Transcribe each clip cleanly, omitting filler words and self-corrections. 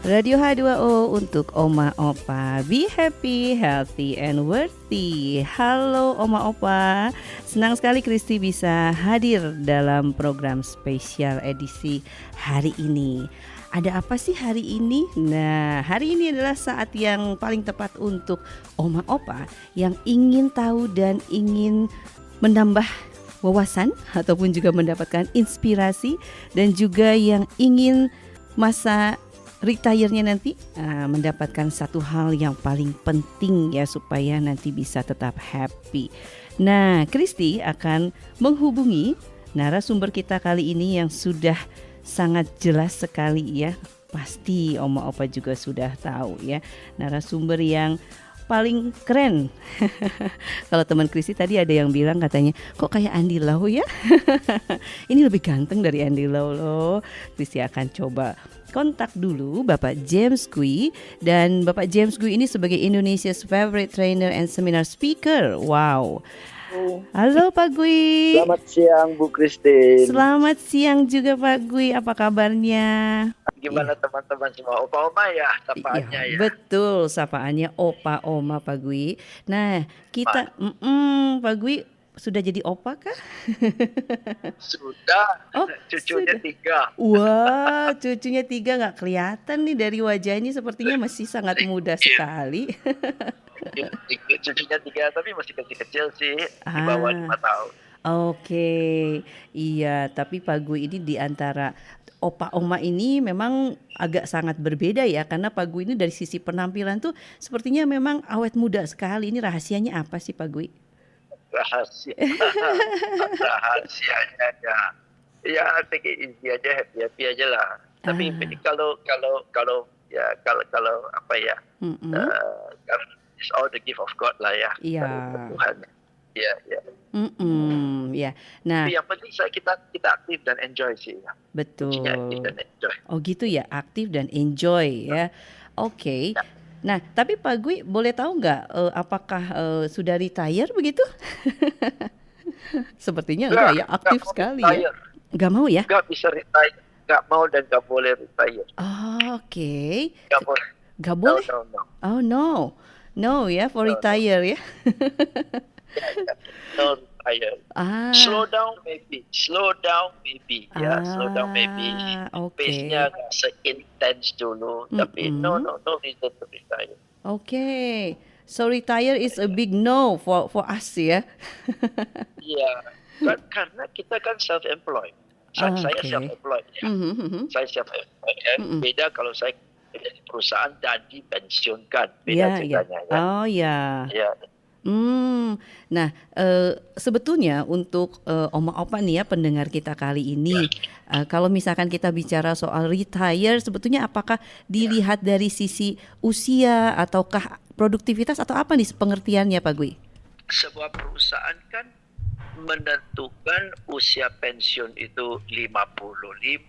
Radio H2O untuk Oma Opa. Be happy, healthy, and worthy. Halo Oma Opa. Senang sekali Kristi bisa hadir dalam program spesial edisi hari ini. Ada apa sih hari ini? Nah, hari ini adalah saat yang paling tepat untuk Oma Opa yang ingin tahu dan ingin menambah wawasan ataupun juga mendapatkan inspirasi, dan juga yang ingin masa retire-nya nanti mendapatkan satu hal yang paling penting ya, supaya nanti bisa tetap happy. Nah, Kristi akan menghubungi narasumber kita kali ini yang sudah sangat jelas sekali ya. Pasti Oma Opa juga sudah tahu ya, narasumber yang paling keren. Kalau teman Kristi tadi ada yang bilang katanya, kok kayak Andy Lau ya? Ini lebih ganteng dari Andy Lau loh. Kristi akan coba kontak dulu Bapak James Gui. Dan Bapak James Gui ini sebagai Indonesia's favorite trainer and seminar speaker. Wow. Halo Pak Gui. Selamat siang Bu Christine. Selamat siang juga Pak Gui. Apa kabarnya? Gimana teman-teman semua? Opa-oma ya sapaannya ya. Betul, sapaannya Opa Oma Pak Gui. Nah, kita Pak Gui sudah jadi opa kah? Sudah. Oh, cucunya sudah. 3. Wah, cucunya 3, nggak kelihatan nih dari wajahnya, sepertinya masih sangat muda sekali. Cucunya 3 tapi masih kecil-kecil sih, di bawah 5 tahun. Oke, iya. Tapi Pak Gui ini di antara opa oma ini memang agak sangat berbeda ya, karena Pak Gui ini dari sisi penampilan tuh sepertinya memang awet muda sekali. Ini rahasianya apa sih Pak Gui? Rahasianya ya take it easy aja, happy aja lah. Tapi kalau apa ya, it's all the gift of God lah ya. Iya. Tuhan. Ya. Ya. Nah, tapi yang penting kita aktif dan enjoy sih. Betul. Aktif dan enjoy. Oh gitu ya, aktif dan enjoy ya. Oke. Nah, tapi Pak Gui boleh tahu nggak apakah sudah retire begitu? Sepertinya enggak ya, aktif sekali retire. Ya. Nggak mau ya? Nggak bisa retire, nggak mau dan nggak boleh retire. Oke. Nggak boleh? No. Oh no ya, for retire ya. No retire. Slow down maybe. Ya, slow down maybe. Pace-nya nggak se-intense dulu, tapi no reason to retire. Okay. So retire is a big no for us ya. Iya, karena kita kan self-employed. Saya self-employed ya. Saya self-employed ya. Beda kalau saya kerja di perusahaan dan dipensiunkan. Beda ceritanya ya. Oh ya. Ya. Nah, sebetulnya untuk Oma Opa nih ya, pendengar kita kali ini, kalau misalkan kita bicara soal retire, sebetulnya apakah dilihat dari sisi usia ataukah produktivitas atau apa nih pengertiannya Pak Gui? Sebuah perusahaan kan menentukan usia pensiun itu 55, 60,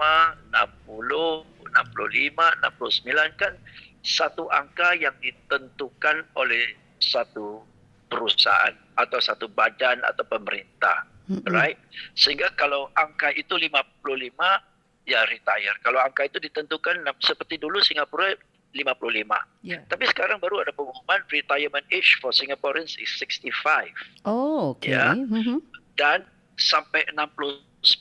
65, 69 kan satu angka yang ditentukan oleh satu perusahaan atau satu badan atau pemerintah, right? Sehingga kalau angka itu 55 ya retire. Kalau angka itu ditentukan seperti dulu Singapura 55. Yeah. Tapi sekarang baru ada pengumuman retirement age for Singaporeans is 65. Oh, oke. Okay. Ya. Dan sampai 69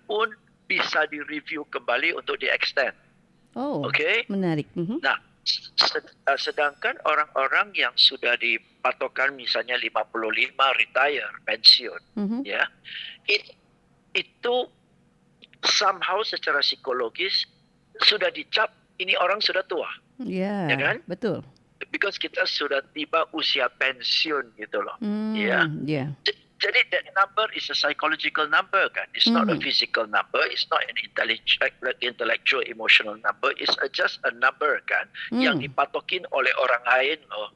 pun bisa direview kembali untuk di-extend. Oh, okay? Menarik. Nah, sedangkan orang-orang yang sudah dipatokan misalnya 55 retire, pensiun, ya, itu somehow secara psikologis sudah dicap ini orang sudah tua. Ya kan? Betul. Because kita sudah tiba usia pensiun gitu loh. Ya. Jadi that number is a psychological number kan. It's not a physical number. It's not an intellectual emotional number. It's just a number kan. Yang dipatokin oleh orang lain loh.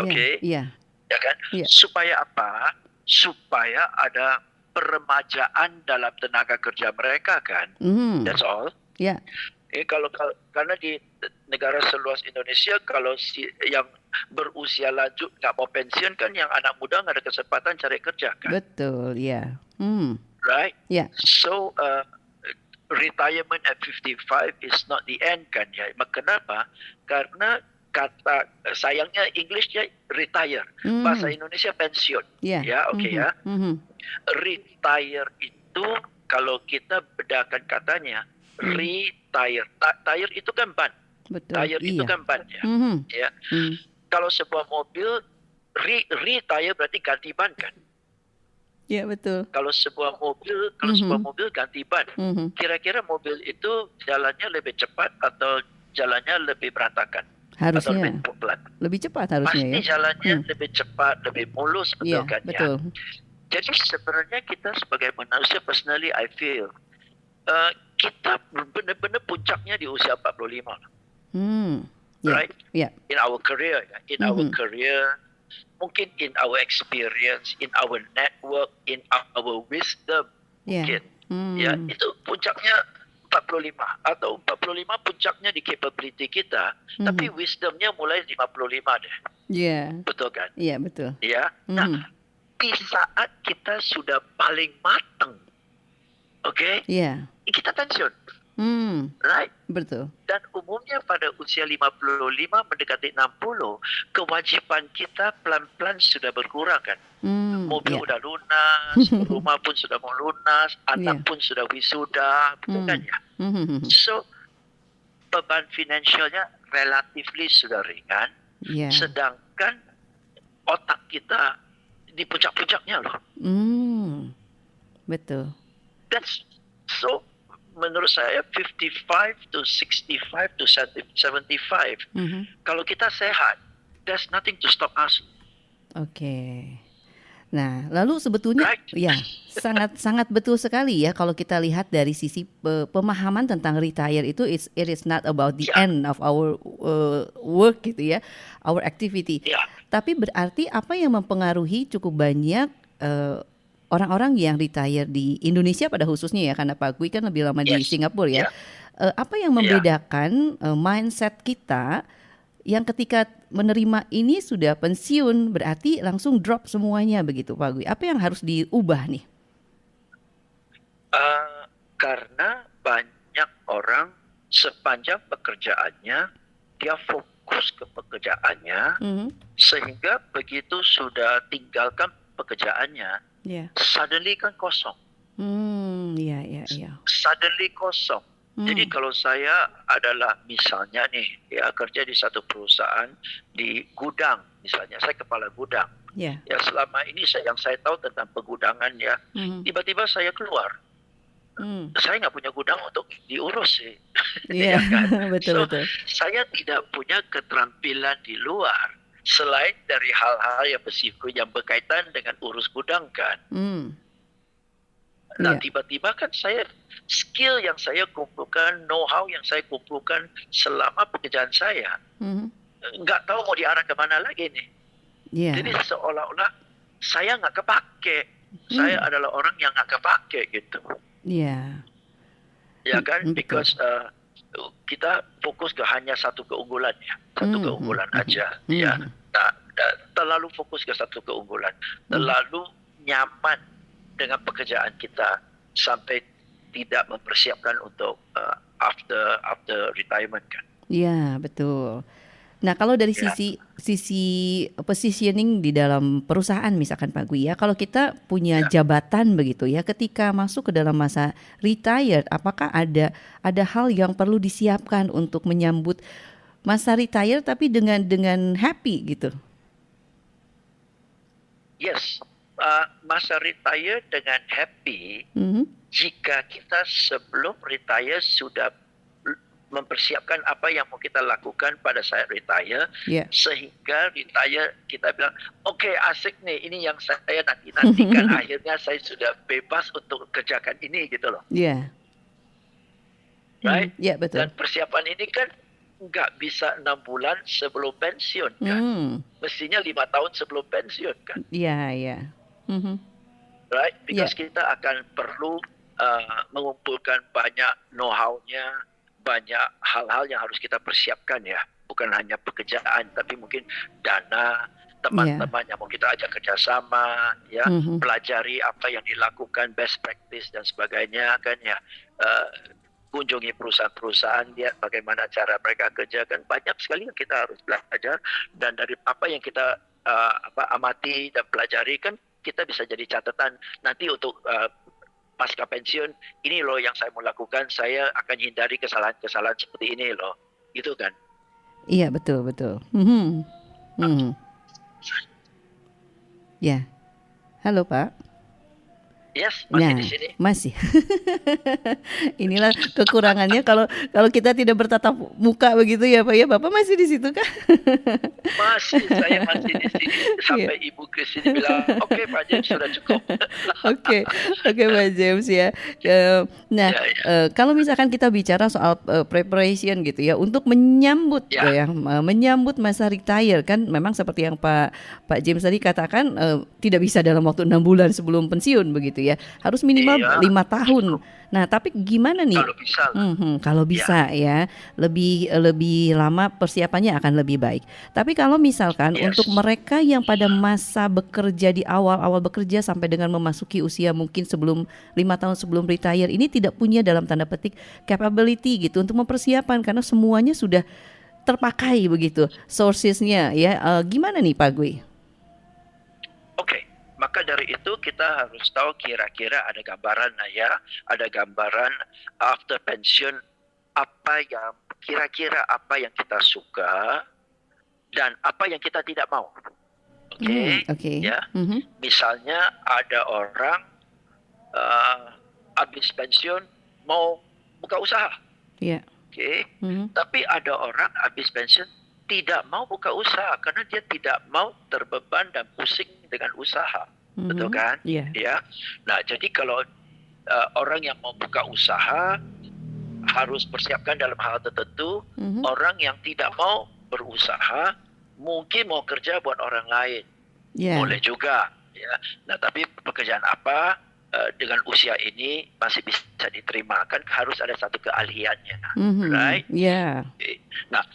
Oke? Ya kan? Yeah. Supaya apa? Supaya ada peremajaan dalam tenaga kerja mereka kan. That's all. Ya. Karena di negara seluas Indonesia, kalau yang berusia lanjut nggak mau pensiun kan, yang anak muda nggak ada kesempatan cari kerja kan. Betul, ya. Right? Ya. So retirement at 55 is not the end kan ya. Kenapa? Karena kata sayangnya Englishnya retire, bahasa Indonesia pensiun. Yeah. Ya, oke ya. Retire itu kalau kita bedakan katanya, retire. Tire itu kan ban. Betul. Tire itu Iya. kan ban ya. Ya. Kalau sebuah mobil retire berarti ganti ban kan. Iya, betul. Kalau sebuah mobil ganti ban, kira-kira mobil itu jalannya lebih cepat atau jalannya lebih berantakan? Atau Harusnya lebih pelan? lebih cepat harusnya Pasti ya. jalannya lebih cepat, lebih mulus, betul Iya, kan betul. ya? Jadi sebenarnya kita sebagai manusia, personally I feel, kita benar-benar puncaknya di usia 45. Yeah. Right? Yeah. In our career, our career, mungkin in our experience, in our network, in our wisdom, Yeah. mungkin. Ya, itu puncaknya 45 atau 45 puncaknya di capability kita, tapi wisdomnya mulai 55 deh. Yeah. Betul kan? Iya, betul. Ya. Nah, di saat kita sudah paling matang, oke? Iya. Kita pensiun. Right? Betul. Dan umumnya pada usia 55 mendekati 60, kewajiban kita pelan-pelan sudah berkurang kan. Mobil udah lunas, rumah pun sudah mau lunas, anak pun sudah wisuda, betul kan ya? So, beban finansialnya relatively sudah ringan, sedangkan otak kita di puncak-puncaknya loh. Betul. That's so, menurut saya 55 to 65 to 75, kalau kita sehat, there's nothing to stop us. Oke. Nah, lalu sebetulnya ya sangat betul sekali ya kalau kita lihat dari sisi pemahaman tentang retire itu it is not about the end of our work gitu ya, our activity. Tapi berarti apa yang mempengaruhi cukup banyak orang-orang yang retire di Indonesia pada khususnya ya, karena Pak Gui kan lebih lama di Singapura ya. Apa yang membedakan mindset kita yang ketika menerima ini sudah pensiun berarti langsung drop semuanya begitu Pak Gui? Apa yang harus diubah nih? Karena banyak orang sepanjang pekerjaannya dia fokus ke pekerjaannya, sehingga begitu sudah tinggalkan pekerjaannya, suddenly kan kosong. Suddenly kosong. Jadi kalau saya adalah misalnya nih, ya kerja di satu perusahaan di gudang misalnya, saya kepala gudang. Ya selama ini yang saya tahu tentang pegudangan ya, tiba-tiba saya keluar. Saya nggak punya gudang untuk diurus sih. Iya, kan? betul. Saya tidak punya keterampilan di luar selain dari hal-hal yang bersifat yang berkaitan dengan urus gudang kan. Nah, tiba-tiba kan skill yang saya kumpulkan, know-how yang saya kumpulkan selama pekerjaan saya, nggak tahu mau diarah kemana lagi nih. Jadi seolah-olah saya nggak kepake. Saya adalah orang yang nggak kepake gitu. Ya kan, because kita fokus ke hanya satu keunggulan ya, satu keunggulan aja. Ya, nah, terlalu fokus ke satu keunggulan, terlalu nyaman dengan pekerjaan kita sampai tidak mempersiapkan untuk after retirement kan. Iya, betul. Nah, kalau dari sisi positioning di dalam perusahaan misalkan Pak Gui ya, kalau kita punya jabatan begitu ya, ketika masuk ke dalam masa retired, apakah ada hal yang perlu disiapkan untuk menyambut masa retire tapi dengan happy gitu? Yes. Masa retire dengan happy, jika kita sebelum retire sudah mempersiapkan apa yang mau kita lakukan pada saat retire, sehingga retire kita bilang, oke, asik nih, ini yang saya nantikan, akhirnya saya sudah bebas untuk kerjakan ini gitu loh. Right? Betul. Dan persiapan ini kan nggak bisa 6 bulan sebelum pensiun kan, mestinya 5 tahun sebelum pensiun kan. Right? Because kita akan perlu mengumpulkan banyak know-how-nya, banyak hal-hal yang harus kita persiapkan ya. Bukan hanya pekerjaan, tapi mungkin dana, Iya. teman-teman yang mau kita ajak kerjasama, ya, Mhm. pelajari apa yang dilakukan, best practice dan sebagainya kan ya. Kunjungi perusahaan-perusahaan, lihat bagaimana cara mereka kerja, kan banyak sekali yang kita harus belajar, dan dari apa yang kita amati dan pelajari kan kita bisa jadi catatan nanti untuk pasca pensiun. Ini loh yang saya mau lakukan, saya akan hindari kesalahan-kesalahan seperti ini loh, gitu kan. Iya, betul betul. Mhm. Mhm. Ya. Halo, Pak. Yes, masih di Nah, sini. masih. Inilah kekurangannya kalau kalau kita tidak bertatap muka begitu ya, Pak ya. Bapak masih di situ kah? Saya masih di sini Iya. sampai Ibu ke sini bilang, oke Pak James sudah cukup. Oke, oke Pak James ya. Nah, Ya, ya, kalau misalkan kita bicara soal preparation gitu ya, untuk menyambut ya, menyambut masa retire kan, memang seperti yang Pak Pak James tadi katakan, tidak bisa dalam waktu 6 bulan sebelum pensiun begitu ya, harus minimal iya, 5 tahun. cukup. Nah, tapi gimana nih? Kalau bisa lah. Kalau Ya, bisa ya, lebih lama persiapannya akan lebih baik. Tapi kalau misalkan untuk yes. mereka yang pada masa bekerja di awal-awal bekerja sampai dengan memasuki usia mungkin sebelum 5 tahun sebelum retire ini tidak punya dalam tanda petik capability gitu untuk mempersiapkan karena semuanya sudah terpakai begitu sourcesnya ya. Gimana nih Pak Gui? Oke, maka dari itu kita harus tahu kira-kira ada gambaran lah ya, ada gambaran after pension apa yang kira-kira apa yang kita suka dan apa yang kita tidak mau. Oke, Oke. ya. Mhm. Misalnya ada orang habis pensiun mau buka usaha, Iya. oke. Mhm. Tapi ada orang habis pensiun tidak mau buka usaha karena dia tidak mau terbeban dan pusing dengan usaha. Betul Mhm. kan? Iya. Ya. Nah, jadi kalau orang yang mau buka usaha harus persiapkan dalam hal tertentu. Mhm. Orang yang tidak mau berusaha mungkin mau kerja buat orang lain. Iya. Boleh juga, ya. Nah, tapi pekerjaan apa dengan usia ini masih bisa diterima, kan harus ada satu keahliannya, Mhm. right? Iya. Okay. Nah,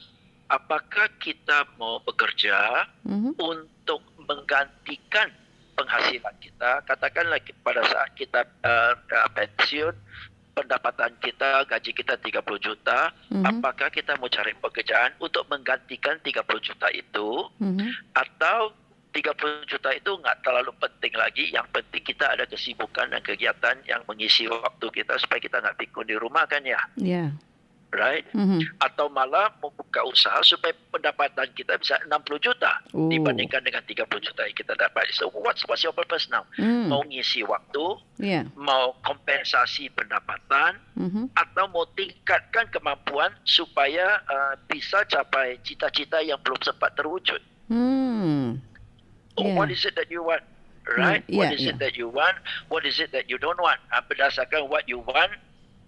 apakah kita mau bekerja Mhm. untuk menggantikan penghasilan kita? Katakanlah pada saat kita pensiun, pendapatan kita, gaji kita 30 juta, Mhm. apakah kita mau cari pekerjaan untuk menggantikan 30 juta itu, Mhm. atau 30 juta itu nggak terlalu penting lagi, yang penting kita ada kesibukan dan kegiatan yang mengisi waktu kita supaya kita nggak pikun di rumah kan ya, Iya. right? Mhm. Atau malah membuka usaha supaya pendapatan kita bisa 60 juta dibandingkan dengan 30 juta yang kita dapat. So what's your purpose now? Mau ngisi waktu, Iya. mau kompensasi pendapatan, Mhm. atau mau tingkatkan kemampuan supaya bisa capai cita-cita yang belum sempat terwujud. Iya. What is it that you want? Right? Iya, What is iya. it that you want? What is it that you don't want? Berdasarkan what you want,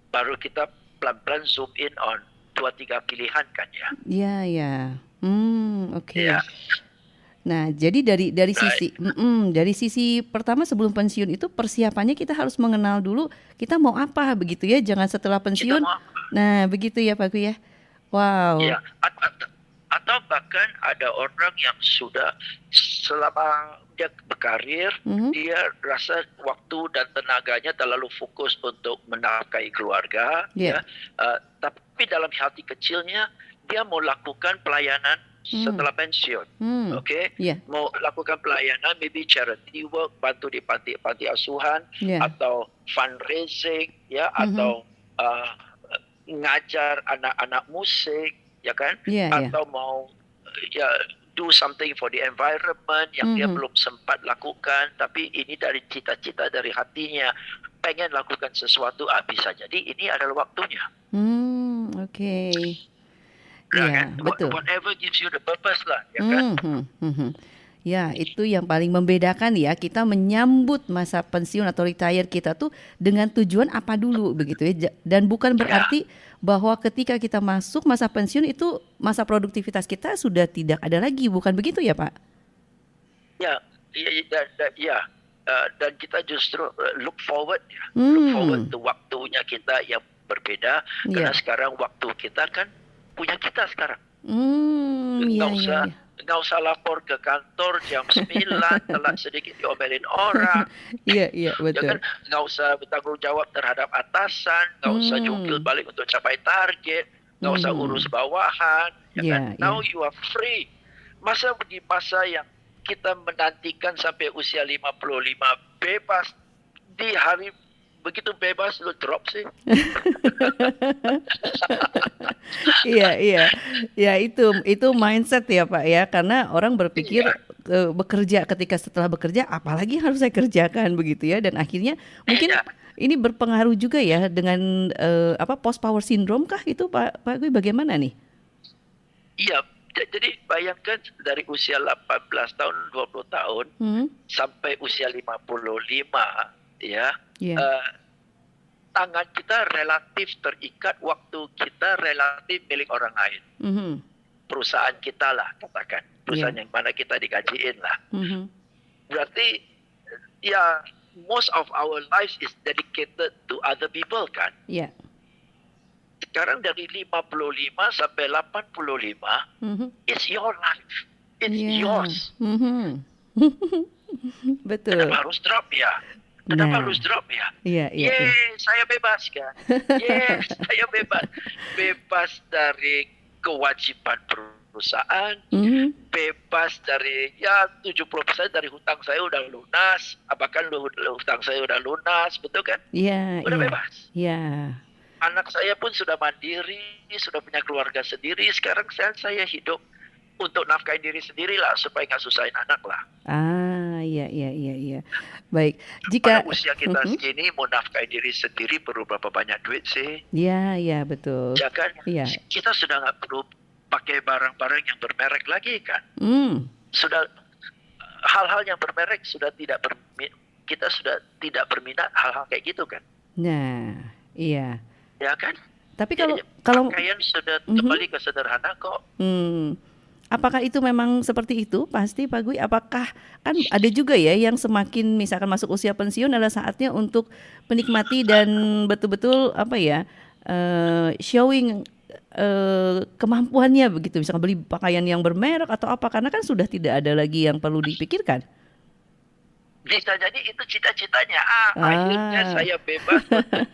baru kita pelan-pelan zoom in on 2-3 pilihan kan ya. Iya, iya. Oke. Ya, Nah, jadi dari right. dari sisi pertama sebelum pensiun itu persiapannya kita harus mengenal dulu kita mau apa begitu ya, jangan setelah Kita pensiun. mau, Nah, begitu ya Pak Gu ya. Wow. ya, atau bahkan ada orang yang sudah selama dia berkarir, Mhm. dia rasa waktu dan tenaganya terlalu fokus untuk menafkahi keluarga, Iya. ya. Tapi dalam hati kecilnya dia mau lakukan pelayanan setelah pensiun, oke? Iya. Mau lakukan pelayanan, maybe charity work, bantu di panti asuhan, Iya. atau fundraising, ya, Mhm. atau ngajar anak-anak musik, ya kan? Iya, iya. Atau mau ya do something for the environment yang dia belum sempat lakukan, tapi ini dari cita-cita dari hatinya pengen lakukan sesuatu, bisa jadi ini adalah waktunya. Oke. Ya Iya, kan? betul. Whatever gives you the purpose lah, ya kan? Ya, itu yang paling membedakan ya, kita menyambut masa pensiun atau retire kita tuh dengan tujuan apa dulu begitu ya. Dan bukan berarti bahwa ketika kita masuk masa pensiun itu masa produktivitas kita sudah tidak ada lagi, bukan begitu ya, Pak? Ya, dan kita justru look forward ya. Look forward to waktunya kita yang berbeda, karena sekarang waktu kita kan punya kita sekarang. Iya, Nggak iya, usah iya. nggak usah lapor ke kantor jam 9, telat sedikit diomelin orang. Iya, Ya kan, betul. nggak usah bertanggung jawab terhadap atasan, nggak usah jungkil Hmm. balik untuk capai target, nggak usah urus Mhm. bawahan, ya kan. Iya, Now iya. you are free. Masa di masa yang kita menantikan sampai usia 55 bebas, di hari begitu bebas lu drop sih. Iya, iya. Ya itu mindset ya Pak ya, karena orang berpikir Iya, bekerja ketika setelah bekerja apalagi yang harus saya kerjakan begitu ya dan akhirnya mungkin iya, ini berpengaruh juga ya dengan apa post power syndrome kah itu Pak Gui bagaimana nih? iya. Jadi bayangkan dari usia 18 tahun, 20 tahun Hmm? sampai usia 55 ya. Iya. eh, Tangan kita relatif terikat, waktu kita relatif milik orang lain. Mhm. Perusahaan kita lah katakan, perusahaan Iya. yang mana kita digajiin lah. Mhm. Berarti ya most of our lives is dedicated to other people kan. Iya. Sekarang dari 55 sampai 85, Mhm. it's your life. It's Iya. yours. Mhm. Betul. Kenapa harus drop ya? Kenapa Nah, harus drop ya? iya, iya, iya. Saya bebas kan? Saya bebas. Bebas dari kewajiban perusahaan, Mhm. bebas dari ya 70% dari hutang saya udah lunas, bahkan hutang saya udah lunas, betul kan? Iya, Udah iya. bebas. Iya. Anak saya pun sudah mandiri, sudah punya keluarga sendiri. Sekarang saya hidup untuk nafkahin diri sendiri lah, supaya nggak susahin anak lah. Ah, iya, iya, iya, iya. Baik, Pada jika usia kita Mhm. segini mau nafkahin diri sendiri perlu berapa banyak duit sih? Iya, iya, betul. Ya kan? Iya. Kita sudah nggak perlu pakai barang-barang yang bermerek lagi kan? Hmm. Sudah hal-hal yang bermerek sudah tidak kita sudah tidak berminat hal-hal kayak gitu kan? Nah, iya. Ya kan? Tapi Jadi kalau pakaian sudah Mhm. kembali ke sederhana kok. Apakah itu memang seperti itu? Pasti Pak Gui, apakah kan ada juga ya yang semakin misalkan masuk usia pensiun adalah saatnya untuk menikmati dan betul-betul apa ya, showing kemampuannya begitu, misalkan beli pakaian yang bermerek atau apa, karena kan sudah tidak ada lagi yang perlu dipikirkan. Bisa jadi itu cita-citanya. Akhirnya Ah. saya bebas untuk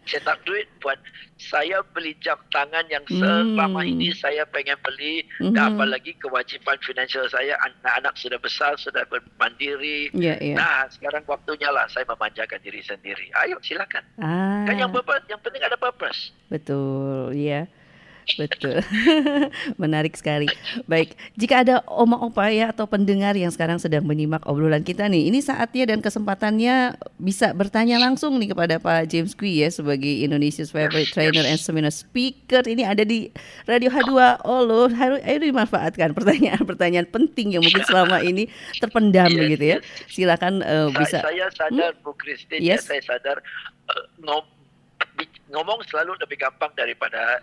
cetak duit buat saya beli jam tangan yang selama ini saya pengen beli. Dan Mhm. apalagi kewajiban finansial saya, anak-anak sudah besar, sudah mandiri. Iya, iya. Nah, sekarang waktunya lah saya memanjakan diri sendiri. Ayo silakan. Kan yang Ah, penting ada purpose. betul, iya. Betul. Menarik sekali. Baik, jika ada oma opa ya atau pendengar yang sekarang sedang menyimak obrolan kita nih, ini saatnya dan kesempatannya bisa bertanya langsung nih kepada Pak James Kui ya sebagai Indonesia's favorite trainer and seminar speaker. Ini ada di Radio H2 Olo. Ayo dimanfaatkan pertanyaan-pertanyaan penting yang mungkin selama ini terpendam Yes, begitu ya. yes. Silakan bisa. Saya sadar Bu Christine, ya, Yes. saya sadar ngomong selalu lebih gampang daripada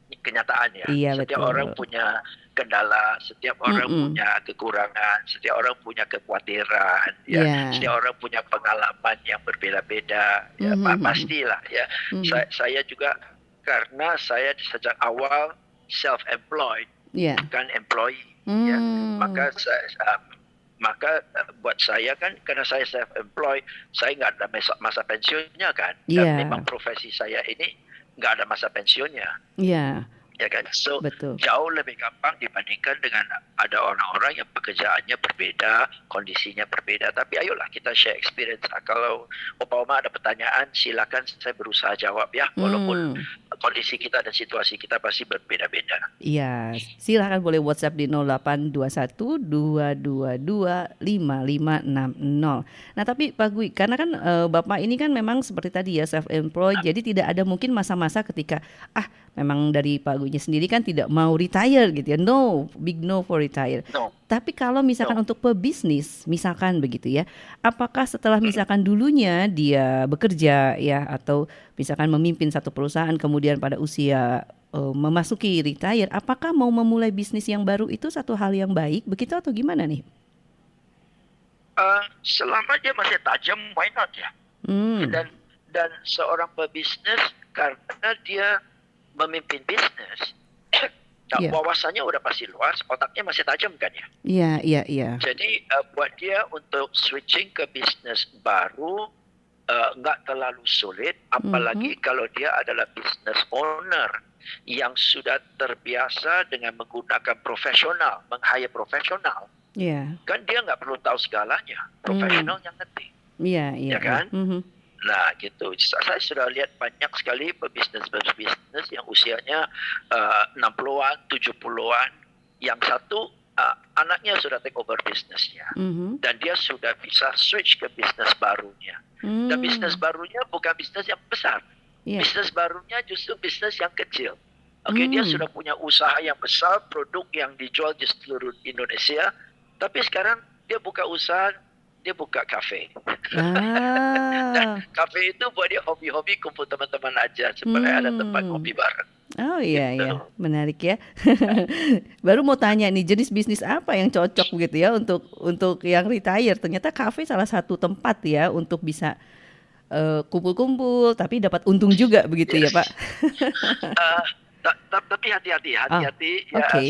kenyataan ya. Iya, Setiap betul. orang punya kendala, setiap orang Mm-mm. punya kekurangan, setiap orang punya kekhawatiran, ya. Ya. Setiap orang punya pengalaman yang berbeda-beda, ya, Mhm. pastilah ya. Mhm. Saya juga karena saya sejak awal self-employed, Ya. bukan employee, ya. Hmm. Maka buat saya kan, karena saya self-employed, saya nggak ada masa pensiunnya kan. Iya. Dan memang profesi saya ini nggak ada masa pensiunnya, Ya, ya kan. So betul. jauh lebih gampang dibandingkan dengan ada orang-orang yang pekerjaannya berbeda, kondisinya berbeda. Tapi ayolah kita share experience. Kalau Oma ada pertanyaan, silakan, saya berusaha jawab ya. Walaupun kondisi kita dan situasi kita pasti berbeda-beda. Iya, silakan boleh WhatsApp di 0821 222 5560. Nah, tapi Pak Gui, karena kan Bapak ini kan memang seperti tadi ya self-employed, jadi tidak ada mungkin masa-masa ketika memang dari Pak Guinya sendiri kan tidak mau retire gitu ya. No, big no for retire. No. Tapi kalau misalkan untuk pebisnis, misalkan begitu ya, apakah setelah misalkan dulunya dia bekerja ya atau misalkan memimpin satu perusahaan kemudian pada usia memasuki retire, apakah mau memulai bisnis yang baru itu satu hal yang baik begitu atau gimana nih? Selama dia masih tajam, why not ya? Dan seorang pebisnis karena dia memimpin bisnis, Nah, Iya. wawasannya udah pasti luas, otaknya masih tajam kan ya. Iya, iya, iya. Jadi buat dia untuk switching ke bisnis baru nggak terlalu sulit, apalagi kalau dia adalah business owner yang sudah terbiasa dengan menggunakan profesional, meng-hire profesional. Iya. Kan dia nggak perlu tahu segalanya, profesional yang ngerti, Iya, iya, ya iya. kan? Nah gitu, saya sudah lihat banyak sekali pebisnis yang usianya 60-an, 70-an, yang satu anaknya sudah take over bisnisnya, dan dia sudah bisa switch ke bisnis barunya. Dan bisnis barunya bukan bisnis yang besar, bisnis barunya justru bisnis yang kecil. Oke, dia sudah punya usaha yang besar, produk yang dijual di seluruh Indonesia, tapi sekarang dia buka usaha, dia buka kafe. Dan kafe itu buat dia hobi-hobi, kumpul teman-teman aja supaya ada tempat ngopi bareng. Oh iya, iya, menarik ya. Baru mau tanya nih, jenis bisnis apa yang cocok gitu ya untuk yang retire. Ternyata kafe salah satu tempat ya untuk bisa kumpul-kumpul, tapi dapat untung juga begitu ya Pak. Tapi hati-hati ya.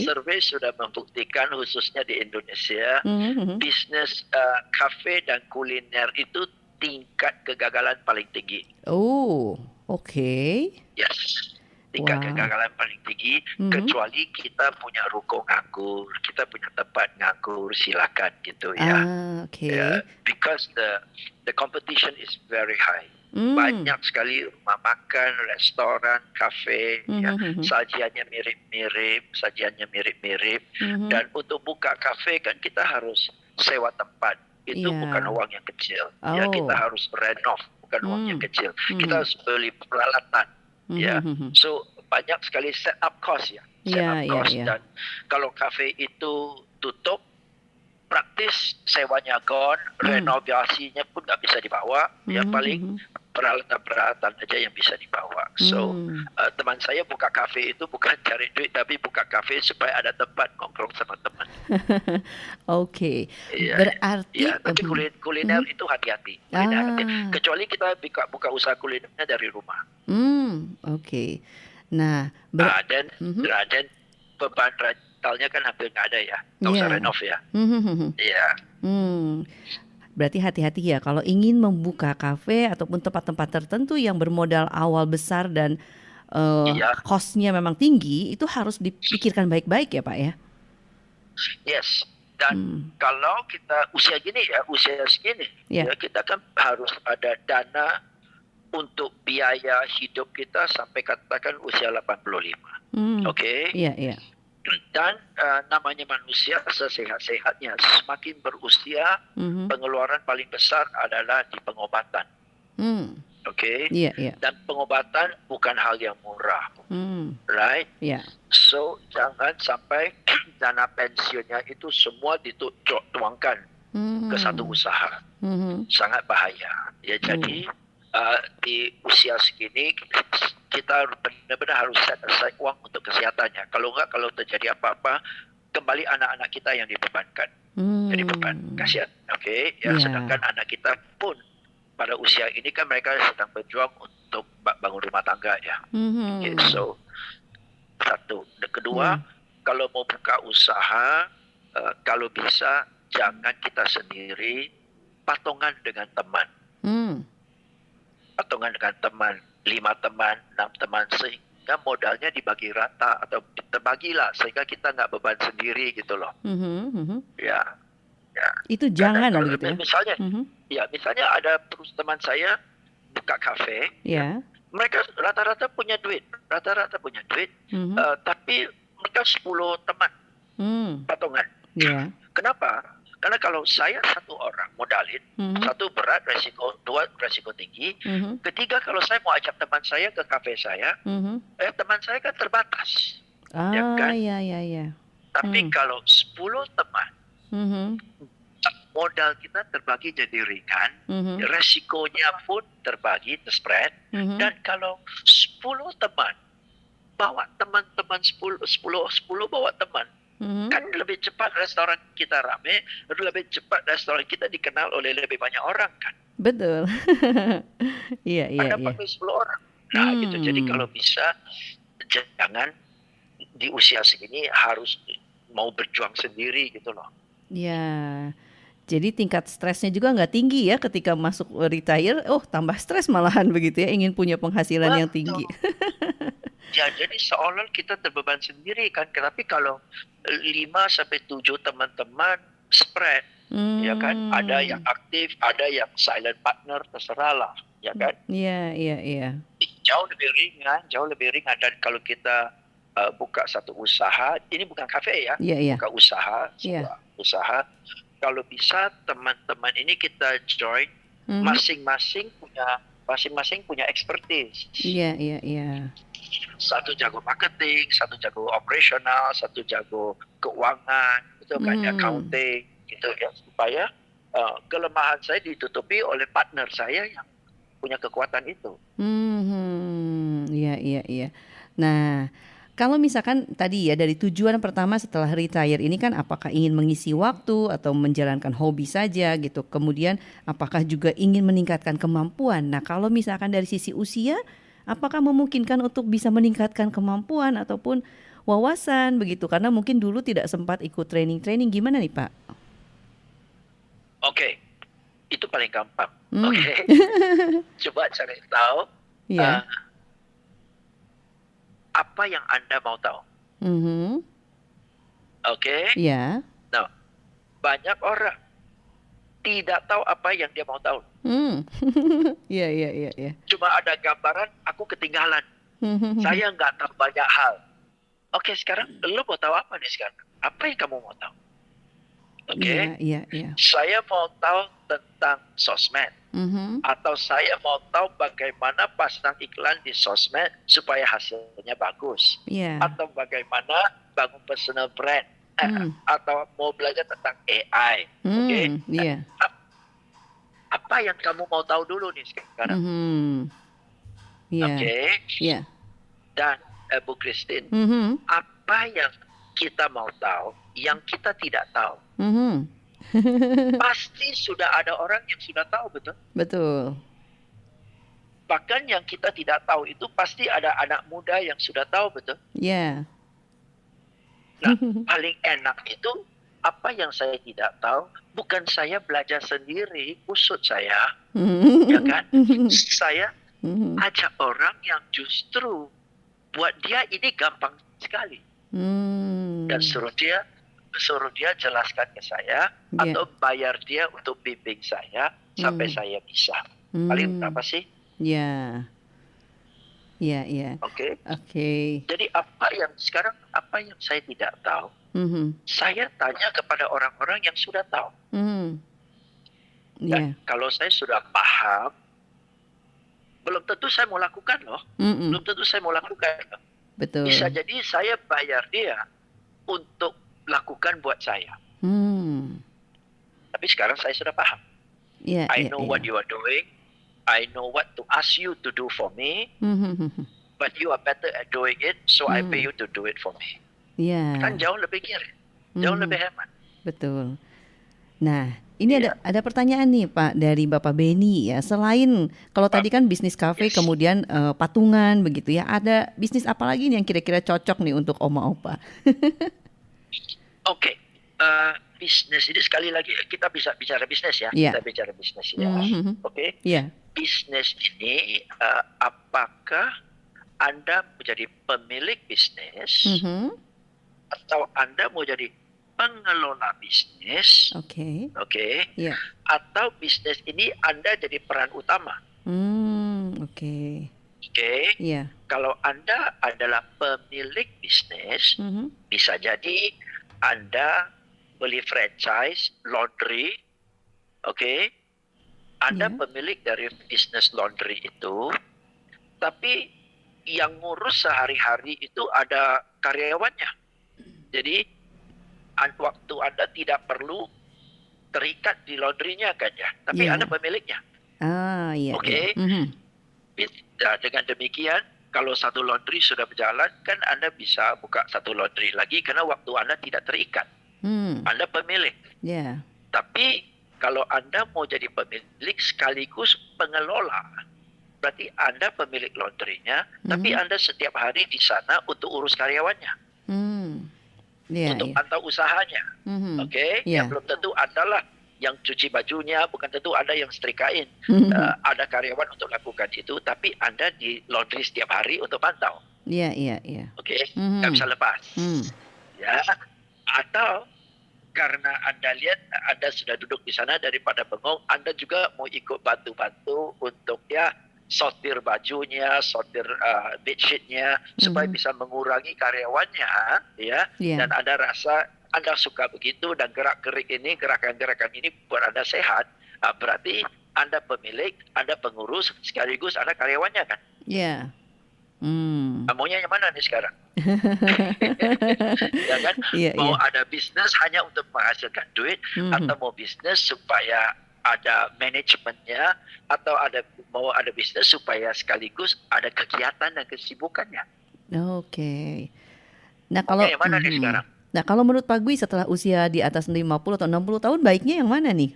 Survei sudah membuktikan khususnya di Indonesia, bisnis kafe dan kuliner itu tingkat kegagalan paling tinggi. Oh, oke. Yes, tingkat kegagalan paling tinggi. Kecuali kita punya ruko nganggur, kita punya tempat nganggur, silakan gitu ya. Because the competition is very high. Banyak sekali rumah makan, restoran, kafe, sajiannya mirip-mirip, dan untuk buka kafe kan kita harus sewa tempat. Itu bukan uang yang kecil. Ya, kita harus renov, bukan uang yang kecil. Kita harus beli peralatan. Ya, so banyak sekali setup cost ya, dan kalau kafe itu tutup, praktis sewanya gone, renovasinya pun nggak bisa dibawa, ya paling peralatan-peralatan aja yang bisa dibawa. So teman saya buka kafe itu bukan cari duit, tapi buka kafe supaya ada tempat nongkrong sama teman. Oke, berarti tapi kuliner itu hati-hati. Kecuali kita buka usaha kulinernya dari rumah. Oke. Nah, dan beban rentalnya kan hampir nggak ada ya, nggak usah renov ya. Berarti hati-hati ya kalau ingin membuka kafe ataupun tempat-tempat tertentu yang bermodal awal besar dan cost-nya memang tinggi, itu harus dipikirkan baik-baik ya Pak ya. Yes. Dan kalau kita usia segini, ya kita kan harus ada dana untuk biaya hidup kita sampai katakan usia 85. Oke? Iya. Dan namanya manusia sesehat-sehatnya, semakin berusia, pengeluaran paling besar adalah di pengobatan. Oke? Dan pengobatan bukan hal yang murah. Right? So, jangan sampai dana pensiunnya itu semua dituangkan ke satu usaha. Sangat bahaya. Ya, jadi di usia segini kita benar-benar harus set aside uang untuk kesehatannya. Kalau enggak, kalau terjadi apa-apa, kembali anak-anak kita yang dibebankan. Jadi beban, kasihan. Oke? Sedangkan anak kita pun pada usia ini kan mereka sedang berjuang untuk bangun rumah tangga ya. So satu. Dan kedua, kalau mau buka usaha, kalau bisa jangan kita sendiri, patungan dengan teman. Patungan dengan teman, 5 teman, 6 teman, sehingga modalnya dibagi rata atau terbagilah sehingga kita nggak beban sendiri gitu loh. Ya. Itu jangan begitu ya. Misalnya ada terus teman saya buka kafe, mereka rata-rata punya duit, tapi mereka 10 teman patungan. Kenapa? Karena kalau saya satu orang modalin, satu berat resiko, dua resiko tinggi, ketiga kalau saya mau ajak teman saya ke kafe saya, teman saya kan terbatas, ya kan? Tapi kalau 10 teman, modal kita terbagi jadi ringan, resikonya pun terbagi, spread, dan kalau 10 teman, bawa teman-teman 10 bawa teman. Kan lebih cepat restoran kita rame, lebih cepat restoran kita dikenal oleh lebih banyak orang kan. Betul. Iya. Ada 10 orang. Nah gitu, jadi kalau bisa jangan di usia segini harus mau berjuang sendiri gitu loh. Ya, jadi tingkat stresnya juga nggak tinggi ya ketika masuk retire. Oh, tambah stres malahan begitu ya, ingin punya penghasilan yang Betul. tinggi. Ya, jadi seolah kita terbeban sendiri kan. Tapi kalau 5 sampai 7 teman-teman spread, ya kan? Ada yang aktif, ada yang silent partner, terserah lah, ya kan? Iya, iya, iya. Jauh lebih ringan. Dan kalau kita buka satu usaha, ini bukan kafe ya, Iya, iya. buka usaha, Iya. sebuah usaha. Kalau bisa teman-teman ini kita join, Mhm. masing-masing punya expertise. Iya, iya, iya. Satu jago marketing, satu jago operasional, satu jago keuangan, itu kan accounting, gitu ya, supaya kelemahan saya ditutupi oleh partner saya yang punya kekuatan itu. Iya, iya, iya. Nah, kalau misalkan tadi ya dari tujuan pertama setelah retire ini kan apakah ingin mengisi waktu atau menjalankan hobi saja gitu. Kemudian apakah juga ingin meningkatkan kemampuan. Nah, kalau misalkan dari sisi usia, apakah memungkinkan untuk bisa meningkatkan kemampuan ataupun wawasan begitu? Karena mungkin dulu tidak sempat ikut training-training. Gimana nih, Pak? Oke, itu paling gampang. Oke, coba cari tahu Iya. apa yang Anda mau tahu. Oke, Iya. nah banyak orang tidak tahu apa yang dia mau tahu. Iya, iya, iya, iya. Cuma ada gambaran, aku ketinggalan. Saya nggak tahu banyak hal. Oke, sekarang lo mau tahu apa nih sekarang? Apa yang kamu mau tahu? Oke, Iya, iya, iya. saya mau tahu tentang sosmed. Atau saya mau tahu bagaimana pasang iklan di sosmed supaya hasilnya bagus. Iya. Atau bagaimana bangun personal brand. Atau mau belajar tentang AI. Oke, Iya. apa yang kamu mau tahu dulu nih sekarang? Iya. Oke, Iya. dan Bu Christine, apa yang kita mau tahu yang kita tidak tahu? Pasti sudah ada orang yang sudah tahu, betul? Betul. Bahkan yang kita tidak tahu itu pasti ada anak muda yang sudah tahu, betul? Iya. Nah, paling enak itu apa yang saya tidak tahu, bukan saya belajar sendiri, usut saya, ya kan? Saya ajak orang yang justru buat dia ini gampang sekali. Dan suruh dia jelaskan ke saya, atau bayar dia untuk bimbing saya sampai saya bisa. Paling berapa sih? Iya. Iya, iya. Oke. Oke. Jadi apa yang saya tidak tahu, saya tanya kepada orang-orang yang sudah tahu. Dan kalau saya sudah paham, belum tentu saya mau lakukan loh. Belum tentu saya mau lakukan loh. Betul. Bisa jadi saya bayar dia untuk lakukan buat saya. Tapi sekarang saya sudah paham. I know what you are doing. I know what to ask you to do for me. But you are better at doing it, so I pay you to do it for me. Iya. Kan jauh lebih kiri, jauh lebih hemat. Betul. Nah, ini ada pertanyaan nih Pak dari Bapak Beni ya. Selain kalau tadi kan bisnis kafe, kemudian patungan begitu ya. Ada bisnis apa lagi nih yang kira-kira cocok nih untuk Oma Opa? Oke, bisnis ini sekali lagi kita bisa bicara bisnis ya. Yeah. Kita bicara bisnis ya. Oke. Iya. Bisnis ini apakah Anda menjadi pemilik bisnis atau Anda mau jadi pengelola bisnis? Oke. Iya. Atau bisnis ini Anda jadi peran utama? Oke. Iya. Kalau Anda adalah pemilik bisnis, bisa jadi Anda beli franchise laundry, Anda pemilik dari bisnis laundry itu, tapi yang ngurus sehari-hari itu ada karyawannya. Jadi waktu Anda tidak perlu terikat di laundrynya kan ya, tapi Anda pemiliknya. Iya. Oke. Dengan demikian, kalau satu laundry sudah berjalan, kan Anda bisa buka satu laundry lagi karena waktu Anda tidak terikat. Anda pemilik. Iya. Tapi kalau Anda mau jadi pemilik sekaligus pengelola, berarti Anda pemilik laundrynya, tapi Anda setiap hari di sana untuk urus karyawannya. Iya, untuk iya. pantau usahanya. Mhm. Oke, yang Iya. belum tentu adalah yang cuci bajunya, bukan tentu ada yang setrikain. Ada karyawan untuk lakukan itu, tapi Anda di laundry setiap hari untuk pantau. Iya, iya, iya. Oke, nggak Mhm. bisa lepas. Ya, atau karena Anda lihat Anda sudah duduk di sana daripada bengong, Anda juga mau ikut bantu-bantu untuk ya sortir bajunya, sortir bedsheetnya supaya Mhm. bisa mengurangi karyawannya, ya. Iya. Dan Anda rasa Anda suka begitu dan gerak-gerik ini, gerakan-gerakan ini buat Anda sehat, berarti Anda pemilik, Anda pengurus, sekaligus Anda karyawannya kan. Iya. Mmm. Maunya yang mana nih sekarang? Ya kan, Iya, mau iya. ada bisnis hanya untuk menghasilkan duit, atau Mhm. mau bisnis supaya ada manajemennya, atau mau ada bisnis supaya sekaligus ada kegiatan dan kesibukannya. Oke. Nah Maunya kalau yang mana nih sekarang? Nah kalau menurut Pak Gwi setelah usia di atas 50 atau 60 tahun baiknya yang mana nih?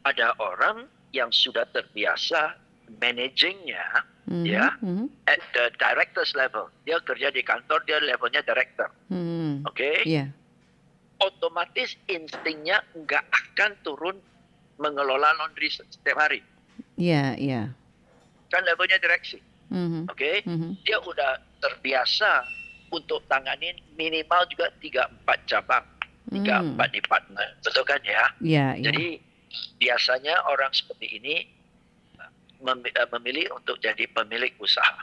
Ada orang yang sudah terbiasa managingnya, Mhm, ya, mhm. at the directors level. Dia kerja di kantor, dia levelnya director. Oke? Iya. Otomatis instingnya nggak akan turun mengelola laundry setiap hari. Iya, iya. Kan levelnya direksi. Mhm, Oke? mhm. Dia udah terbiasa untuk tanganin minimal juga 3-4 cabang, 3-4 department. Betul kan ya? Iya, iya. Jadi biasanya orang seperti ini memilih untuk jadi pemilik usaha.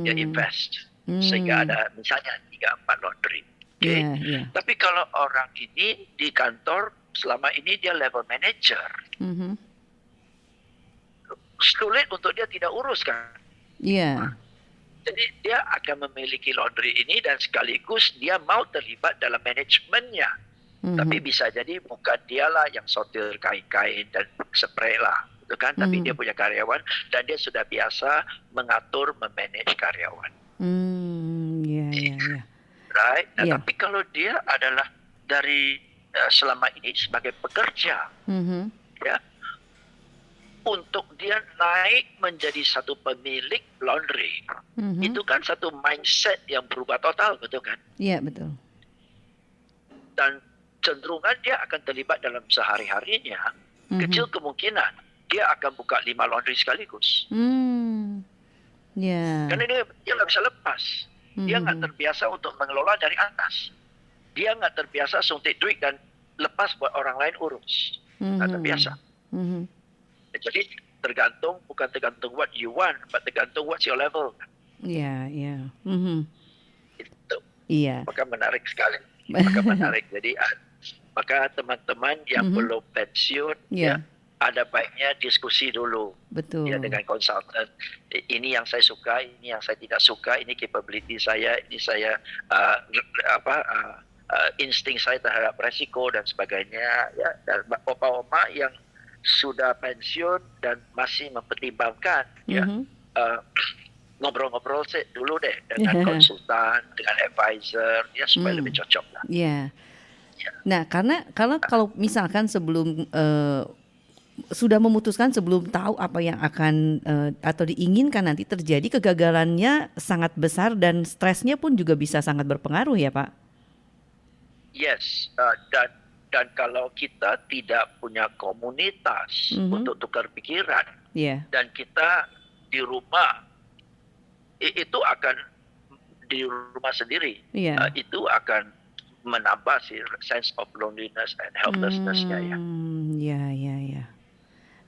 Dia invest. Sehingga ada misalnya 3-4 laundry. Oke? Iya, iya. Tapi kalau orang ini di kantor selama ini dia level manager, Mhm. sulit untuk dia tidak urus kan. Iya. Jadi dia akan memiliki laundry ini dan sekaligus dia mau terlibat dalam manajemennya. Tapi bisa jadi bukan dialah yang sortir kain-kain dan spray lah, gitu kan? Tapi dia punya karyawan dan dia sudah biasa mengatur, memanage karyawan. Iya, iya, iya. Right? Nah, Iya. tapi kalau dia adalah dari selama ini sebagai pekerja, ya, untuk dia naik menjadi satu pemilik laundry, itu kan satu mindset yang berubah total, betul kan? Iya, betul. Dan cenderungan dia akan terlibat dalam sehari-harinya, kecil kemungkinan dia akan buka 5 laundry sekaligus. Iya. Karena dia nggak bisa lepas. Dia nggak terbiasa untuk mengelola dari atas. Dia nggak terbiasa suntik duit dan lepas buat orang lain urus. Nggak terbiasa. Jadi bukan tergantung what you want, but tergantung what's your level. Iya, iya. Itu. Iya. Maka menarik sekali. Maka menarik. Jadi maka teman-teman yang belum pensiun, ya, ada baiknya diskusi dulu. Betul. Ya, dengan konsultan. Ini yang saya suka, ini yang saya tidak suka, ini capability saya, ini saya insting saya terhadap resiko dan sebagainya. Ya, dan opa-oma yang sudah pensiun dan masih mempertimbangkan, ya, ngobrol-ngobrol dulu deh dengan konsultan, dengan advisor, ya, supaya lebih cocok lah. Iya. Nah, karena kalau misalkan sebelum sudah memutuskan sebelum tahu apa yang akan atau diinginkan nanti terjadi, kegagalannya sangat besar dan stresnya pun juga bisa sangat berpengaruh ya, Pak? Yes, dan kalau kita tidak punya komunitas untuk tukar pikiran, dan kita di rumah, itu akan di rumah sendiri, itu akan menambah si sense of loneliness and helplessness-nya ya. Iya.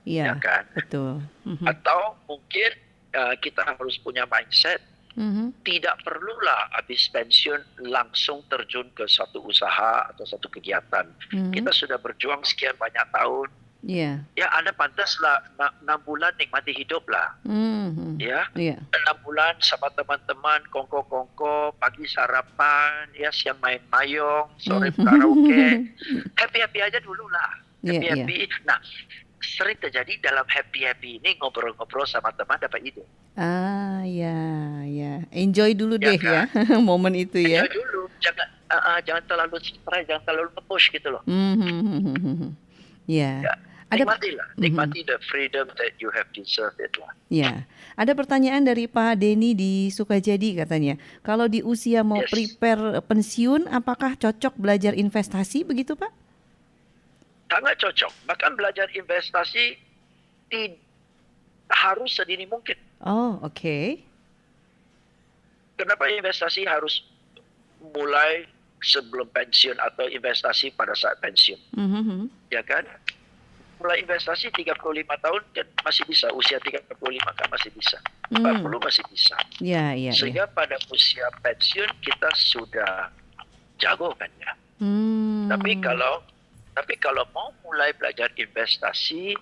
Iya, Ya kan? betul. Atau mungkin kita harus punya mindset, tidak perlulah habis pensiun langsung terjun ke suatu usaha atau satu kegiatan. Kita sudah berjuang sekian banyak tahun. Ya, Anda pantaslah 6 bulan nikmati hidup lah. Ya, 6 bulan sama teman-teman, kongko-kongko, pagi sarapan, ya, siang main mayong, sore karaoke. Happy-happy aja dulu lah. Happy-happy. Nah, sering terjadi dalam happy-happy ini ngobrol-ngobrol sama teman dapat ide. Ya. Enjoy dulu deh kan? Ya, momen itu ya. Enjoy dulu, jangan terlalu stress, jangan terlalu nge-push gitu loh. Ya. Nikmati the freedom that you have deserved it lah. Ya. Ada pertanyaan dari Pak Denny di Sukajadi katanya. Kalau di usia mau Yes, prepare pensiun, apakah cocok belajar investasi begitu Pak? sangat cocok. Bahkan belajar investasi harus sedini mungkin. Oh, oke. Kenapa investasi harus mulai sebelum pensiun atau investasi pada saat pensiun? Mhm. Ya kan? Mulai investasi 35 tahun kan masih bisa, usia 35 kan masih bisa, 40 masih bisa. Ya, ya, ya. Sehingga pada usia pensiun kita sudah jago kan ya. Tapi Hmm. kalau mau mulai belajar investasi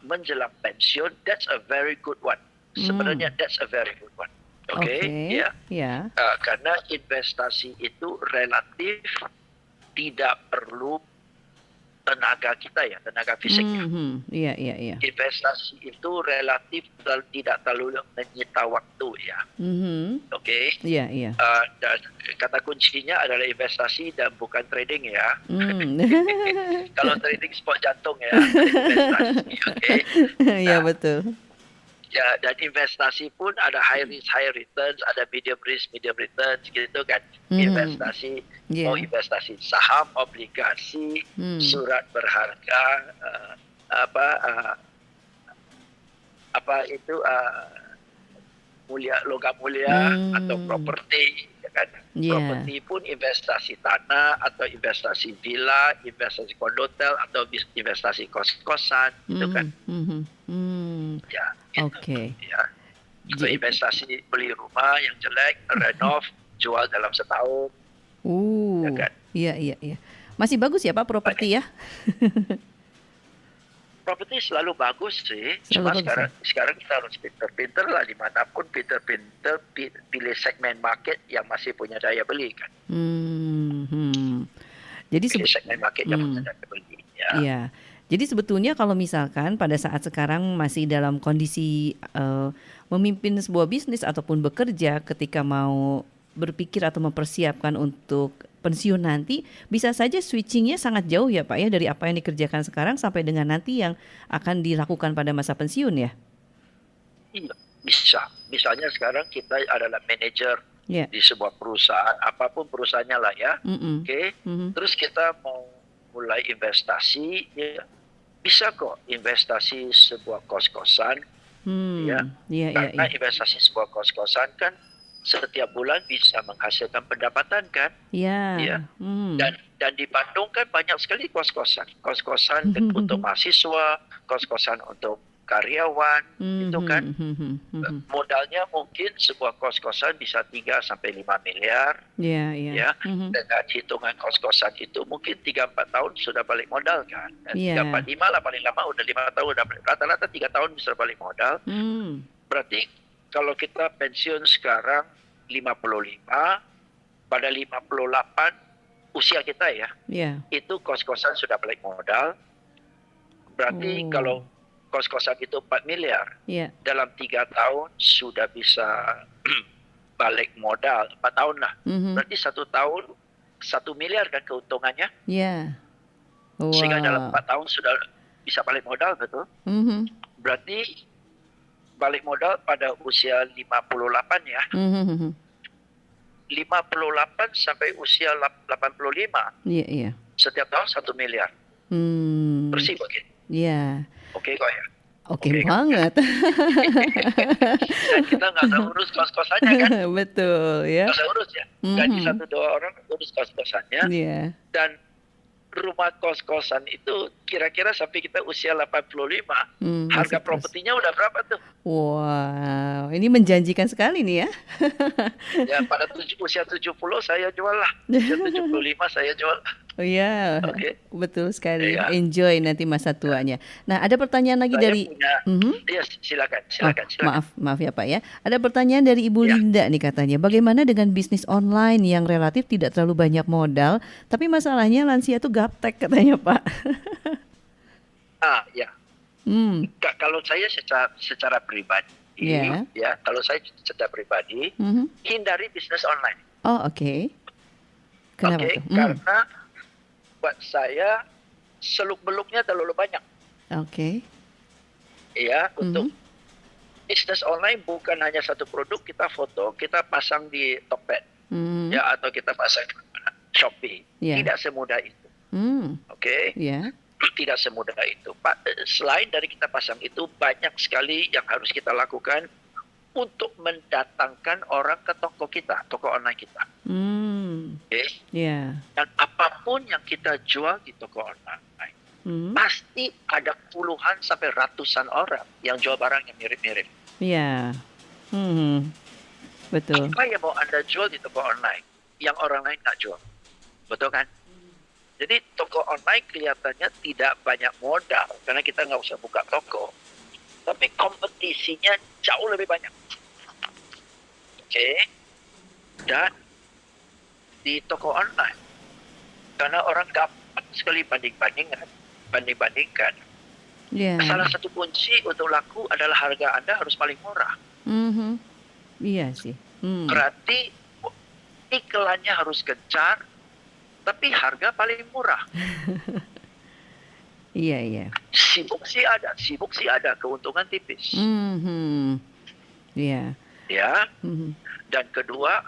menjelang pensiun, that's a very good one. Sebenarnya that's a very good one. Oke, Oke. ya. Ya. Karena investasi itu relatif tidak perlu tenaga kita ya, tenaga fisiknya. Iya, iya, iya. Investasi itu relatif tidak terlalu menyita waktu ya. Oke. Iya, iya. Dan kata kuncinya adalah investasi dan bukan trading ya. Kalau trading sport jantung ya, investasi. Oke. Iya, Nah, betul. ya, dan investasi pun ada high risk, high returns, ada medium risk, medium returns gitu kan. Investasi, mau Iya. investasi saham, obligasi, surat berharga, apa apa itu logam mulia atau properti, ya kan. Iya. Properti pun investasi tanah atau investasi villa, investasi kondotel atau investasi kos-kosan gitu kan. Ya, gitu. Oke. Ya. Atau investasi beli rumah yang jelek, renov, jual dalam setahun, ya kan. Iya, iya, iya. Masih bagus ya Pak properti ya? Properti selalu bagus sih. Selalu Cuma bagus sekarang kita harus pinter-pinter lah, dimanapun pinter-pinter pilih segmen market yang masih punya daya beli kan. Jadi Pilih segmen market yang punya daya beli. Ya. Iya. Jadi sebetulnya kalau misalkan pada saat sekarang masih dalam kondisi memimpin sebuah bisnis ataupun bekerja, ketika mau berpikir atau mempersiapkan untuk pensiun nanti, bisa saja switchingnya sangat jauh ya Pak ya, dari apa yang dikerjakan sekarang sampai dengan nanti yang akan dilakukan pada masa pensiun ya? Iya, bisa. Misalnya sekarang kita adalah manajer Ya. di sebuah perusahaan, apapun perusahaannya lah ya. Oke. Mhm. Terus kita mau mulai investasi, ya, bisa kok investasi sebuah kos-kosan, ya. Iya, iya, Karena iya. investasi sebuah kos-kosan kan setiap bulan bisa menghasilkan pendapatan kan, Iya. ya. Dan di Bandung kan banyak sekali kos-kosan, kos-kosan untuk mahasiswa, kos-kosan untuk karyawan, itu kan. Modalnya mungkin sebuah kos-kosan bisa 3-5 miliar, Iya, iya. ya. Dengan hitungan kos-kosan itu mungkin 3-4 tahun sudah balik modal kan. Dan Iya. 3-4-5 lah paling lama, udah 5 tahun, udah rata-rata 3 tahun bisa balik modal. Berarti kalau kita pensiun sekarang 55, pada 58 usia kita ya, Iya. itu kos-kosan sudah balik modal. Berarti kalau kos-kosan itu 4 miliar, Iya. dalam 3 tahun sudah bisa balik modal, 4 tahun lah. Berarti 1 tahun 1 miliar kan keuntungannya. Iya. Sehingga Wow. dalam 4 tahun sudah bisa balik modal, betul. Berarti balik modal pada usia 58 ya. 58 sampai usia 85. Iya, iya. Setiap tahun 1 miliar. Bersih begitu. Iya. Oke kok ya. Oke Oke. banget. Dan kita nggak usah urus kos-kosannya kan. Betul ya. Nggak usah urus ya. Gaji 1-2 orang urus kos-kosannya. Iya. Dan rumah kos-kosan itu kira-kira sampai kita usia 85, harga masih propertinya udah berapa tuh? Wow, ini menjanjikan sekali nih ya. Ya pada usia 70 saya jual lah. Usia 75 saya jual. Oh iya, Oke. betul sekali. Iya. Enjoy nanti masa tuanya. Nah, ada pertanyaan lagi Saya dari punya, ya silakan. maaf ya Pak ya. Ada pertanyaan dari Ibu Ya. Linda nih katanya. Bagaimana dengan bisnis online yang relatif tidak terlalu banyak modal, tapi masalahnya lansia tuh gaptek katanya Pak. Ya. Kalau saya secara pribadi, Ya. kalau saya secara pribadi, hindari bisnis online. Oh, oke. Kenapa Oke, tuh? karena buat saya seluk-beluknya terlalu banyak. Oke. Ya, untuk Bisnis online bukan hanya satu produk kita foto, kita pasang di Tokped, Hmm. ya, atau kita pasang di Shopee. Ya. Tidak semudah itu. Hmm. Oke, Ya. tidak semudah itu. Selain dari kita pasang itu, banyak sekali yang harus kita lakukan untuk mendatangkan orang ke toko kita, toko online kita. Hmm. Oke, Ya. dan apapun yang kita jual di toko online, Hmm. pasti ada puluhan sampai ratusan orang yang jual barang yang mirip-mirip. Ya. Hmm. Betul. Apa yang mau Anda jual di toko online yang orang lain nggak jual? Betul kan? Jadi toko online kelihatannya tidak banyak modal karena kita nggak usah buka toko. Tapi kompetisinya jauh lebih banyak. Oke. Dan di toko online, karena orang gampang sekali banding-bandingkan, Ya. salah satu kunci untuk laku adalah harga Anda harus paling murah. Mhm. Iya sih. Berarti iklannya harus gencar, tapi harga paling murah. Iya. Sibuk sih ada, keuntungan tipis. Mhm. Iya. Ya. Mhm. Dan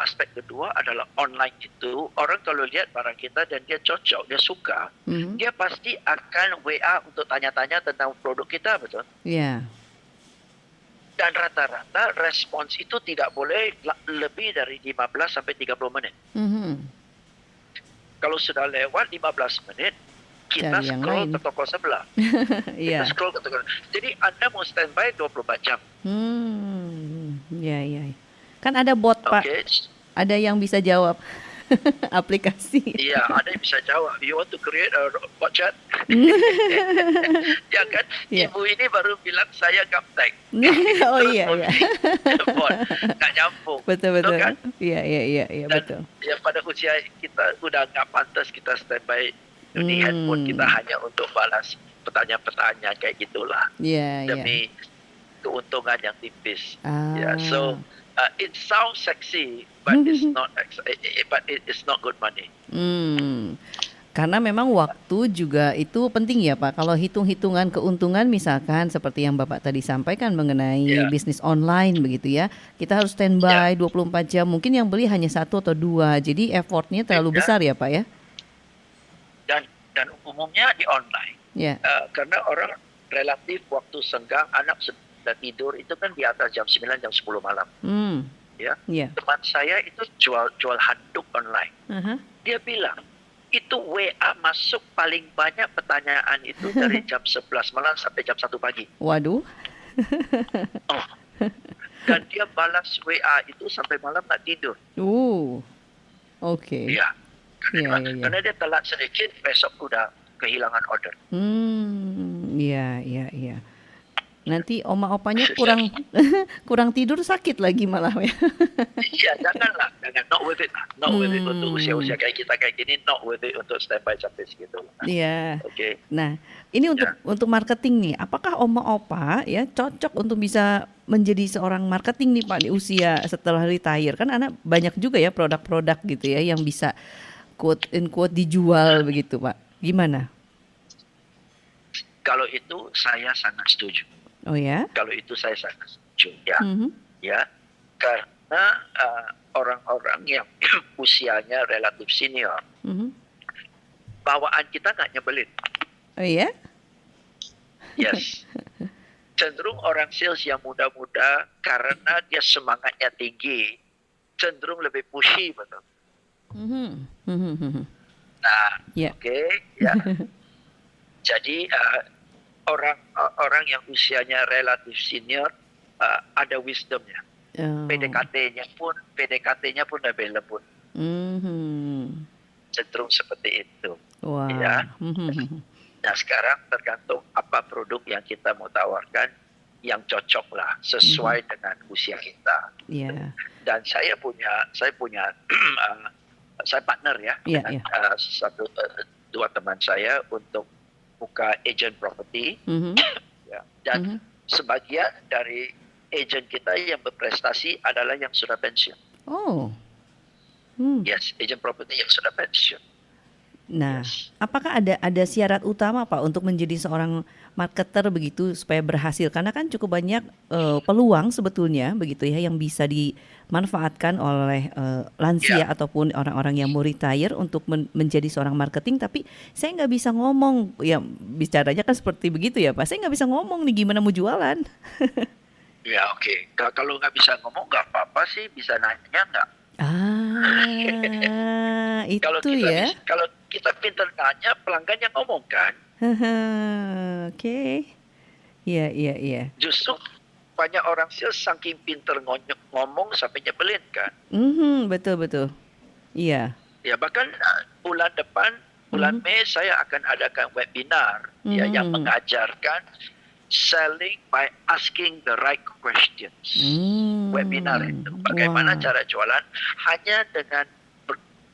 aspek kedua adalah online itu, orang kalau lihat barang kita dan dia cocok, dia suka, Mhm. dia pasti akan WA untuk tanya-tanya tentang produk kita, betul? Iya. Dan rata-rata respons itu tidak boleh lebih dari 15 sampai 30 menit. Mhm. Kalau sudah lewat 15 menit, kita Cari yang scroll lain. ke toko sebelah. Iya. Kita scroll ke toko. Jadi Anda mau standby 24 jam. Iya. Kan ada bot, Pak. Oke. Ada yang bisa jawab. Aplikasi. Iya, ada yang bisa jawab. You want to create a bot chat? Ya kan? Iya. Ibu ini baru bilang saya gaptek. Oh iya. Bot. Nggak nyambung. Betul. kan? Iya, Dan betul. ya pada usia kita udah nggak pantas kita standby di handphone kita hanya untuk balas pertanyaan-pertanyaan kayak gitulah. Iya. Demi keuntungan yang tipis. Ah. Yeah, so it sounds sexy, but it's not good money. Karena memang waktu juga itu penting ya Pak. Kalau hitung-hitungan keuntungan misalkan seperti yang Bapak tadi sampaikan mengenai bisnis online begitu ya. Kita harus standby 24 jam. Mungkin yang beli hanya 1 atau 2. Jadi effortnya terlalu besar ya Pak ya. Dan umumnya di online. Ya. Karena orang relatif waktu senggang, anak sudah tidur itu kan di atas jam 9, jam 10 malam. Ya. Teman saya itu jual handuk online. Dia bilang, itu WA masuk paling banyak pertanyaan itu dari jam 11 malam sampai jam 1 pagi. Waduh. Dan dia balas WA itu sampai malam nggak tidur. Oke. Iya. Iya. Karena dia telat sedikit, besok udah kehilangan order. Iya. Nanti oma-opanya kurang tidur sakit lagi malah ya. Iya, jangan, not worth it lah. Not worth it untuk usia-usia kayak kita kayak gini, not worth it untuk standby sampai segitu. Iya. Oke. Nah, ini untuk marketing nih. Apakah oma-opa ya cocok untuk bisa menjadi seorang marketing nih Pak di usia setelah retire? Kan anak banyak juga ya produk-produk gitu ya yang bisa quote and quote dijual begitu Pak. Gimana? Kalau itu saya sangat setuju. Oh ya? Kalau itu saya sangat setuju ya. Ya, karena orang-orang yang usianya relatif senior, bawaan kita nggak nyebelin. Oh ya? Yes. Cenderung orang sales yang muda-muda karena dia semangatnya tinggi, cenderung lebih pushy, betul. Nah, oke, ya. Jadi orang yang usianya relatif senior ada wisdomnya. PDKT-nya pun lebih lembut. Cenderung seperti itu. Wow. Ya. Nah sekarang tergantung apa produk yang kita mau tawarkan yang cocok lah sesuai dengan usia kita. Yeah. Dan saya partner ya dengan dua teman saya untuk buka agent property. Ya. Dan sebagian dari agent kita yang berprestasi adalah yang sudah pensiun. Oh. Yes, agent property yang sudah pensiun. Nah, Yes. apakah ada syarat utama Pak untuk menjadi seorang marketer begitu supaya berhasil? Karena kan cukup banyak peluang sebetulnya begitu ya yang bisa dimanfaatkan oleh lansia Ya, ataupun orang-orang yang mau retire untuk menjadi seorang marketing. Tapi saya nggak bisa ngomong, ya bicaranya kan seperti begitu ya Pak. Saya nggak bisa ngomong nih gimana mau jualan. ya oke. Kalau nggak bisa ngomong nggak apa-apa sih, bisa nanya nggak? Ah, itu ya. Kalau kita pintar nanya, pelanggan yang ngomong kan. Oke. Iya, iya, iya. Justru banyak orang sales saking pintar ngomong sampai nyebelin kan. Betul, betul. Iya. Ya bahkan bulan depan, bulan Mhm. Mei saya akan adakan webinar ya yang Mhm. mengajarkan selling by asking the right questions. Webinar itu bagaimana Wah, cara jualan hanya dengan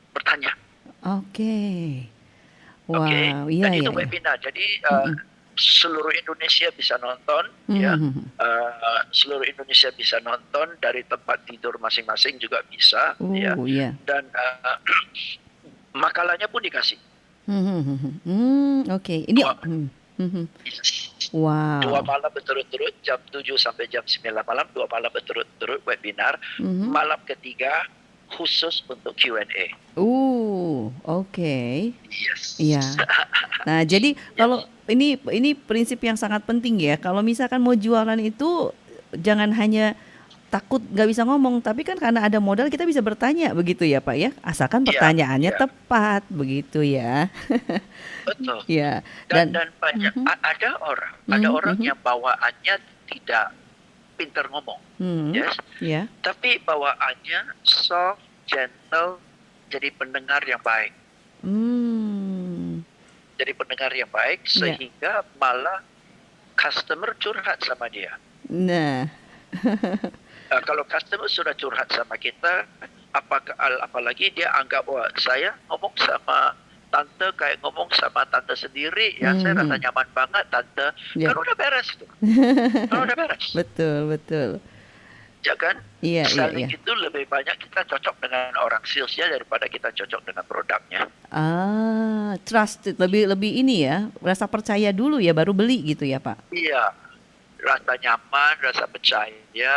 bertanya. oke. Oke, Wow, dan iya, itu iya, iya. webinar. Jadi Mhm. seluruh Indonesia bisa nonton, ya. Mhm. Seluruh Indonesia bisa nonton dari tempat tidur masing-masing juga bisa, ya. Iya. Dan makalahnya pun dikasih. Oke. Dua, Mhm. dua Wow. malam berturut-turut, jam 7 sampai jam 9 malam, 2 malam berturut-turut webinar. Mhm. Malam ketiga khusus untuk Q&A. Oke. Yes. Iya. Nah, jadi Ya, kalau ini prinsip yang sangat penting ya. Kalau misalkan mau jualan itu jangan hanya takut nggak bisa ngomong, tapi kan karena ada modal kita bisa bertanya begitu ya Pak ya. Asalkan ya, pertanyaannya ya, tepat begitu ya. betul. Ya. Dan Dan banyak Mhm, ada mhm, orang mhm, yang bawaannya tidak pintar ngomong, mhm. yes, Ya. tapi bawaannya soft, gentle, jadi pendengar yang baik, Hmm. Ya. sehingga malah customer curhat sama dia. Nah. Kalau customer sudah curhat sama kita, apalagi dia anggap wah saya ngomong sama tante kayak ngomong sama tante sendiri ya, saya rasa Mhm. nyaman banget tante, kan Ya. udah beres itu, kan udah beres. Betul, betul. Ya kan? Iya, iya, Selling iya. itu lebih banyak kita cocok dengan orang salesnya daripada kita cocok dengan produknya. Trusted lebih lebih ini ya, rasa percaya dulu ya baru beli gitu ya, Pak? Iya, rasa nyaman, rasa percaya,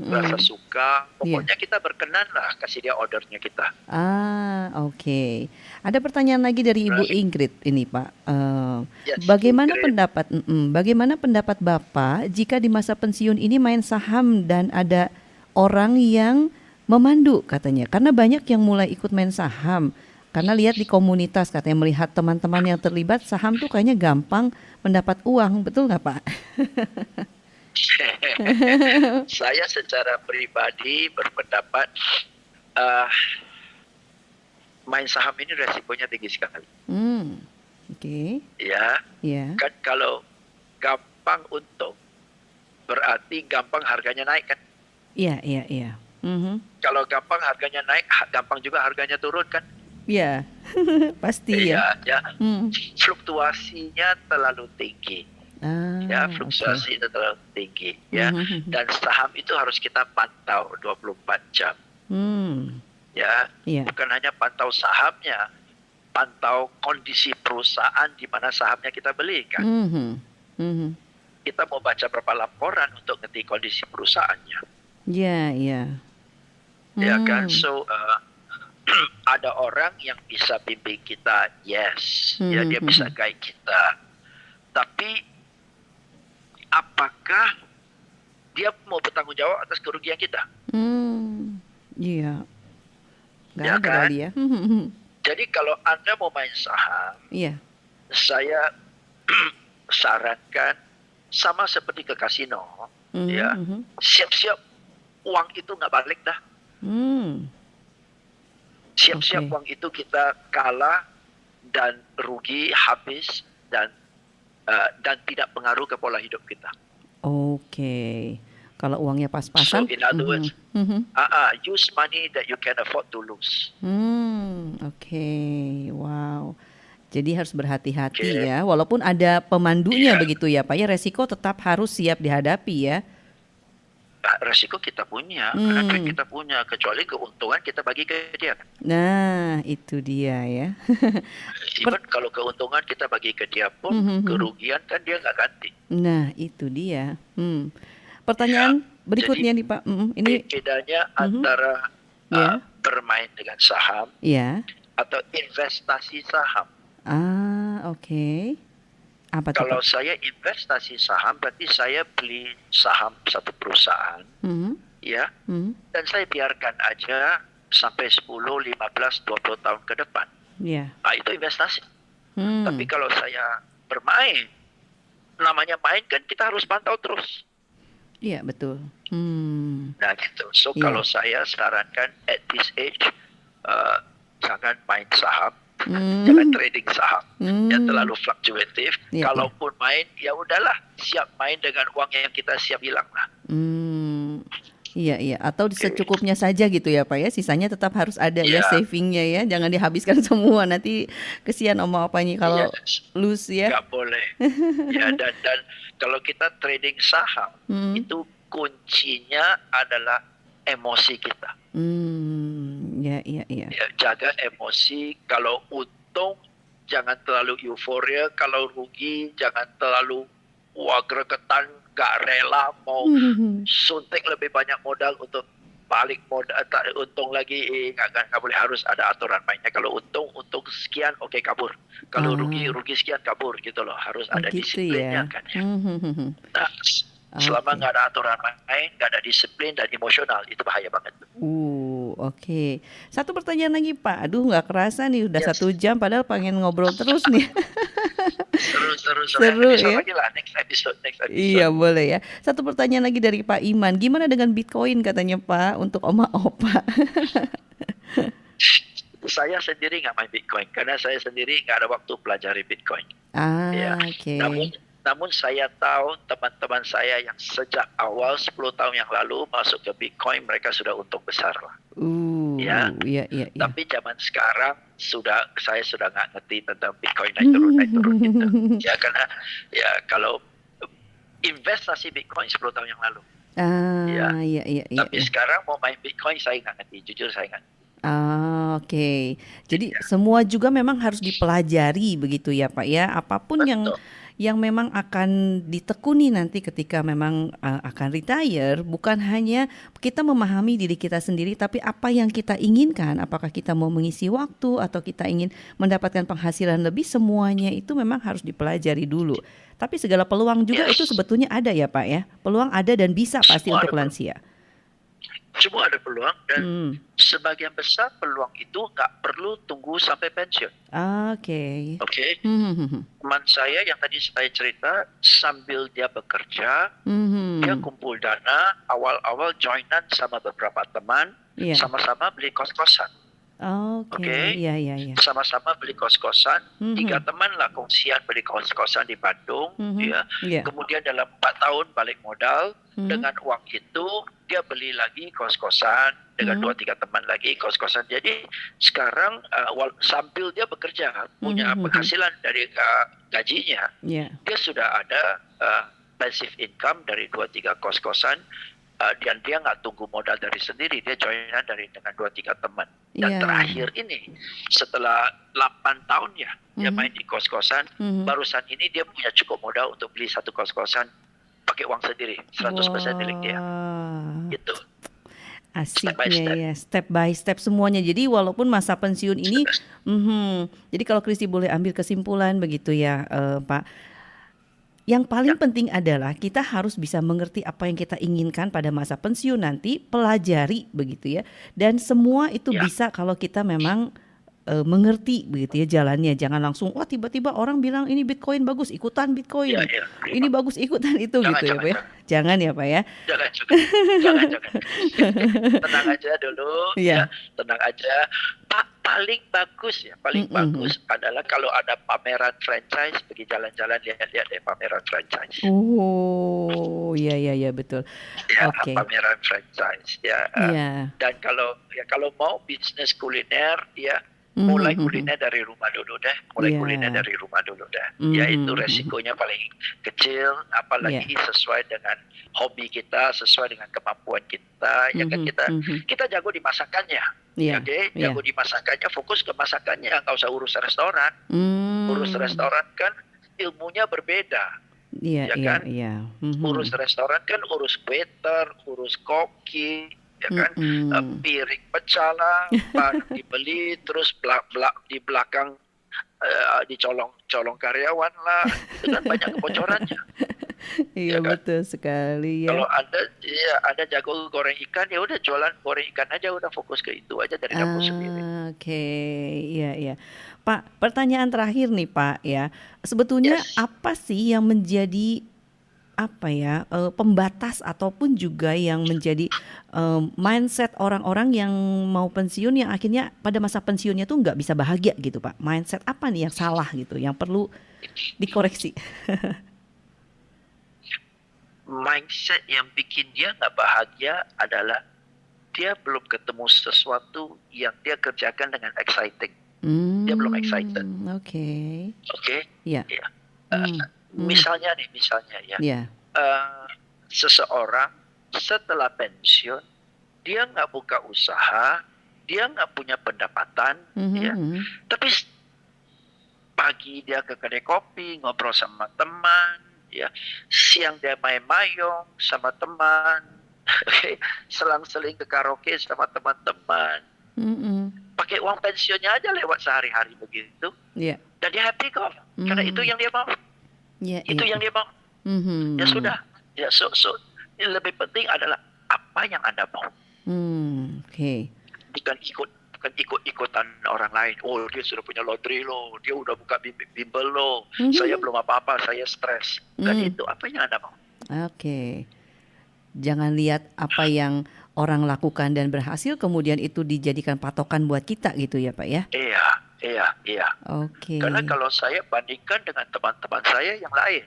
rasa Mhm, suka. iya. Pokoknya kita berkenan lah kasih dia ordernya kita. Oke. Ada pertanyaan lagi dari Ibu Right? Ingrid ini, Pak. Yes, Ingrid. Bagaimana pendapat Bapak jika di masa pensiun ini main saham dan ada orang yang memandu katanya? Karena banyak yang mulai ikut main saham. Karena lihat di komunitas katanya melihat teman-teman yang terlibat saham tuh kayaknya gampang mendapat uang, betul nggak Pak? Saya secara pribadi berpendapat uh, main saham ini resikonya tinggi sekali. Hmm, oke, Ya, ya, kan kalau gampang untung berarti gampang harganya naik kan. iya, iya, iya. Mhm. Kalau gampang harganya naik, gampang juga harganya turun kan. Iya, pasti ya. Iya, ya. Hmm. Fluktuasinya terlalu tinggi. Ya, Oke. fluktuasi itu terlalu tinggi ya. Mhm. Dan saham itu harus kita pantau 24 jam Hmm, ya. iya. Bukan hanya pantau sahamnya, pantau kondisi perusahaan di mana sahamnya kita beli kan. Mhm. Mhm. Kita mau baca berapa laporan untuk ngerti kondisi perusahaannya. Iya, iya. Ya kan? Hmm. So ada orang yang bisa bimbing kita, yes, ya Mhm, dia bisa mhm. guide kita. Tapi apakah dia mau bertanggung jawab atas kerugian kita? Hmm, iya, nggak Ya ada kan? kali ya. Mhm. Jadi kalau Anda mau main saham, Iya. saya sarankan sama seperti ke kasino, Mhm, ya, mhm. siap-siap uang itu nggak balik dah. Hmm, Siap-siap oke. uang itu kita kalah dan rugi habis dan tidak pengaruh ke pola hidup kita. Oke. Kalau uangnya So pas-pasan, in other mhm, words, mhm. use money that you can afford to lose. Oke. Wow. Jadi harus berhati-hati Okay. ya, walaupun ada pemandunya Iya, begitu ya, Pak ya, resiko tetap harus siap dihadapi ya. resiko kita punya, karena duit Hmm. kita punya, kecuali keuntungan kita bagi ke dia. Nah, itu dia ya. Per- Even kalau keuntungan kita bagi ke dia pun, Hmm, hmm, hmm. kerugian kan dia nggak ganti. Nah, itu dia. Ya, Pertanyaan jadi berikutnya nih Pak. Ini bedanya mhm, antara ya, bermain dengan saham ya. atau investasi saham. Oke. Apa tuh Kalau Pak? saya investasi saham, berarti saya beli saham satu perusahaan, Mhm, ya, mhm, dan saya biarkan aja sampai 10, 15, 20 tahun ke depan. ya. Nah, itu investasi. Tapi Hmm, kalau saya bermain, namanya main kan kita harus pantau terus. iya betul. Hmm, Nah, gitu. So, iya. kalau saya sarankan at this age, uh, jangan main saham, jangan Hmm, trading saham. Yang hmm, terlalu fluktuatif. iya, iya. Kalaupun main, ya udahlah, siap main dengan uang yang kita siap hilang lah. Hmm, iya, iya. Atau Oke. secukupnya saja gitu ya Pak ya. Sisanya tetap harus ada ya Ya, savingnya ya. Jangan dihabiskan semua. Nanti kesian oma opanya iya, kalau lose ya. nggak boleh. Ya, dan kalau kita trading saham, Hmm, itu kuncinya adalah emosi kita. ya, iya, iya. Ya, jaga emosi. Kalau untung, jangan terlalu euforia. Kalau rugi, jangan terlalu wah gregetan, nggak rela mau suntik lebih banyak modal untuk balik modal, tak untung lagi, nggak boleh, harus ada aturan mainnya. Kalau untung sekian, oke, kabur. Kalau rugi Ah, sekian, kabur gitu loh. Harus oh ada gitu disiplinnya ya. kan ya. Nah, selama Oke. nggak ada aturan main, nggak ada disiplin dan emosional, itu bahaya banget. Oke. Satu pertanyaan lagi Pak. Aduh, nggak kerasa nih udah Yes, 1 jam padahal pengen ngobrol terus nih. seru Seru episode ya. lagi lah, next episode. Iya, boleh ya. Satu pertanyaan lagi dari Pak Iman. Gimana dengan Bitcoin katanya Pak untuk Oma Opa? Saya sendiri nggak main Bitcoin karena saya sendiri nggak ada waktu pelajari Bitcoin. Ya, Oke. namun saya tahu teman-teman saya yang sejak awal 10 tahun yang lalu masuk ke Bitcoin, mereka sudah untung besar lah. Ya, Iya, iya, iya. tapi zaman sekarang saya sudah nggak ngerti tentang Bitcoin naik turun gitu. Ya, karena ya kalau investasi Bitcoin 10 tahun yang lalu. Ya, Iya, iya, iya, tapi iya. sekarang mau main Bitcoin saya nggak ngerti, jujur saya nggak ngerti. Oke. Jadi Ya, semua juga memang harus dipelajari begitu ya Pak ya. Apapun yang betul. memang akan ditekuni nanti ketika memang akan retire, bukan hanya kita memahami diri kita sendiri, tapi apa yang kita inginkan. Apakah kita mau mengisi waktu atau kita ingin mendapatkan penghasilan lebih, semuanya itu memang harus dipelajari dulu. Tapi segala peluang juga itu Yes, sebetulnya ada ya Pak ya. Peluang ada dan bisa pasti semua untuk ada peluang. lansia. Semua ada peluang dan Hmm. sebagian besar peluang itu nggak perlu tunggu sampai pensiun. Oke. Oke, Hmm, hmm, hmm. teman saya yang tadi saya cerita, sambil dia bekerja, dia Mhm. kumpul dana, awal-awal joinan sama beberapa teman, Iya. sama-sama beli kos-kosan. Oke. Oke, Iya, iya, iya. sama-sama beli kos-kosan, 3 Mhm. teman lah kongsian beli kos-kosan di Bandung, Mhm. ya. Iya. Kemudian dalam 4 tahun balik modal, Mhm. dengan uang itu dia beli lagi kos-kosan dengan Mhm. 2-3 teman lagi kos-kosan. Jadi sekarang sambil dia bekerja punya Mhm, mhm. penghasilan dari gajinya, Iya. dia sudah ada passive income dari 2-3 kos-kosan, dan dia nggak tunggu modal dari sendiri, dia joinan dengan 2-3 teman. Dan Iya. terakhir ini, setelah 8 tahun ya, dia Mhm. main di kos-kosan, Mhm. barusan ini dia punya cukup modal untuk beli satu kos-kosan pakai uang sendiri, 100% milik dia. Wah, Gitu, step by asiknya step. ya, step by step semuanya. Jadi walaupun masa pensiun ini, jadi kalau Kristi boleh ambil kesimpulan begitu ya, Pak. Yang paling Ya, penting adalah kita harus bisa mengerti apa yang kita inginkan pada masa pensiun nanti, pelajari begitu ya. Dan semua itu ya, bisa kalau kita memang mengerti begitu ya jalannya. Jangan langsung wah tiba-tiba orang bilang ini Bitcoin bagus, ikutan ya, Bitcoin. ya. Ini bagus ikutan itu Jangan, gitu ya, jangan, Pak ya. jangan. Jangan ya, Pak ya. Jangan juga. Jangan. Tenang aja dulu, ya. Iya. Tenang aja. Paling bagus ya, paling Mm-mm. bagus adalah kalau ada pameran franchise, pergi jalan-jalan, lihat-lihat deh pameran franchise. Oh, iya, iya, iya, betul. Ya, Oke. pameran franchise. Ya, Iya. dan kalau mau bisnis kuliner, ya, mulai Mhm. kuliner dari rumah dulu deh, mulai kuliner Iya. dari rumah dulu deh. Ya itu Mhm. resikonya paling kecil, Iya. apalagi sesuai dengan hobi kita, sesuai dengan kemampuan kita, ya kan Mhm kita mhm. kita jago di masakannya. Ya, Iya oke, iya. jago di masakannya, fokus ke masakannya, nggak usah urus restoran. Urus Mmm. restoran kan ilmunya berbeda, Iya ya iya kan? iya. Mhm. Urus restoran kan urus waiter, urus koki, ya kan? Mhm. Piring pecah lah, barang dibeli, terus di belakang dicolong karyawan lah, itu kan banyak kebocorannya, Iya ya kan? betul sekali ya. Kalau Anda jago goreng ikan, ya udah jualan goreng ikan aja, udah fokus ke itu aja dari dapur sendiri. Oke, iya iya. Pak, pertanyaan terakhir nih Pak ya. Sebetulnya Yes. apa sih yang menjadi apa ya, pembatas ataupun juga yang menjadi, mindset orang-orang yang mau pensiun yang akhirnya pada masa pensiunnya tuh nggak bisa bahagia gitu Pak? Mindset apa nih yang salah gitu, yang perlu dikoreksi? Mindset yang bikin dia nggak bahagia adalah dia belum ketemu sesuatu yang dia kerjakan dengan exciting. Dia belum excited. Oke. Oke? Iya. Ya. Mmm, mmm, Misalnya ya, iya. eh, seseorang setelah pensiun dia nggak buka usaha, dia nggak punya pendapatan, Mhm ya. mhm. Tapi pagi dia ke kedai kopi, ngobrol sama teman, ya. Siang dia main mayong sama teman, oke. Selang-seling ke karaoke sama teman-teman. Mhm. Pakai uang pensiunnya aja lewat sehari-hari begitu. Iya. Dan dia happy kok. Karena itu Mmm. yang dia mau. Iya Itu iya yang iya. dia mau. Ya Mhm. sudah. Ya yang lebih penting adalah apa yang Anda mau. Oke. Bukan ikut-ikutan orang lain. Oh, dia sudah punya laundry loh. Dia udah buka bimbel loh. Saya Mhm. belum apa-apa, saya stres. Bukan Mmm, itu. Apa yang Anda mau? oke. Jangan lihat apa yang orang lakukan dan berhasil kemudian itu dijadikan patokan buat kita gitu ya, Pak, ya? Iya, iya, iya. Oke. Karena kalau saya bandingkan dengan teman-teman saya yang lain,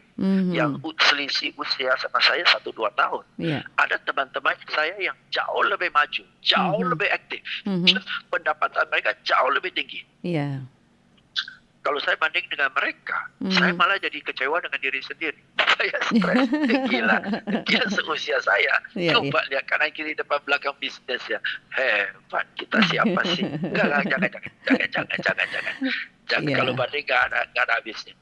yang Mhm. selisih usia sama saya 1-2 tahun. Iya. Ada teman-teman saya yang jauh lebih maju, jauh Mhm. lebih aktif. Mhm. Pendapatan mereka jauh lebih tinggi. Iya. Kalau saya banding dengan mereka, saya Mhm. malah jadi kecewa dengan diri sendiri. Saya stres, gila. Dia seusia saya. Iya iya. Coba lihat kanan kiri depan belakang bisnis ya. Hebat, kita siapa sih? Enggak, jangan. Jangan, kalau Iya. banding nggak ada habisnya.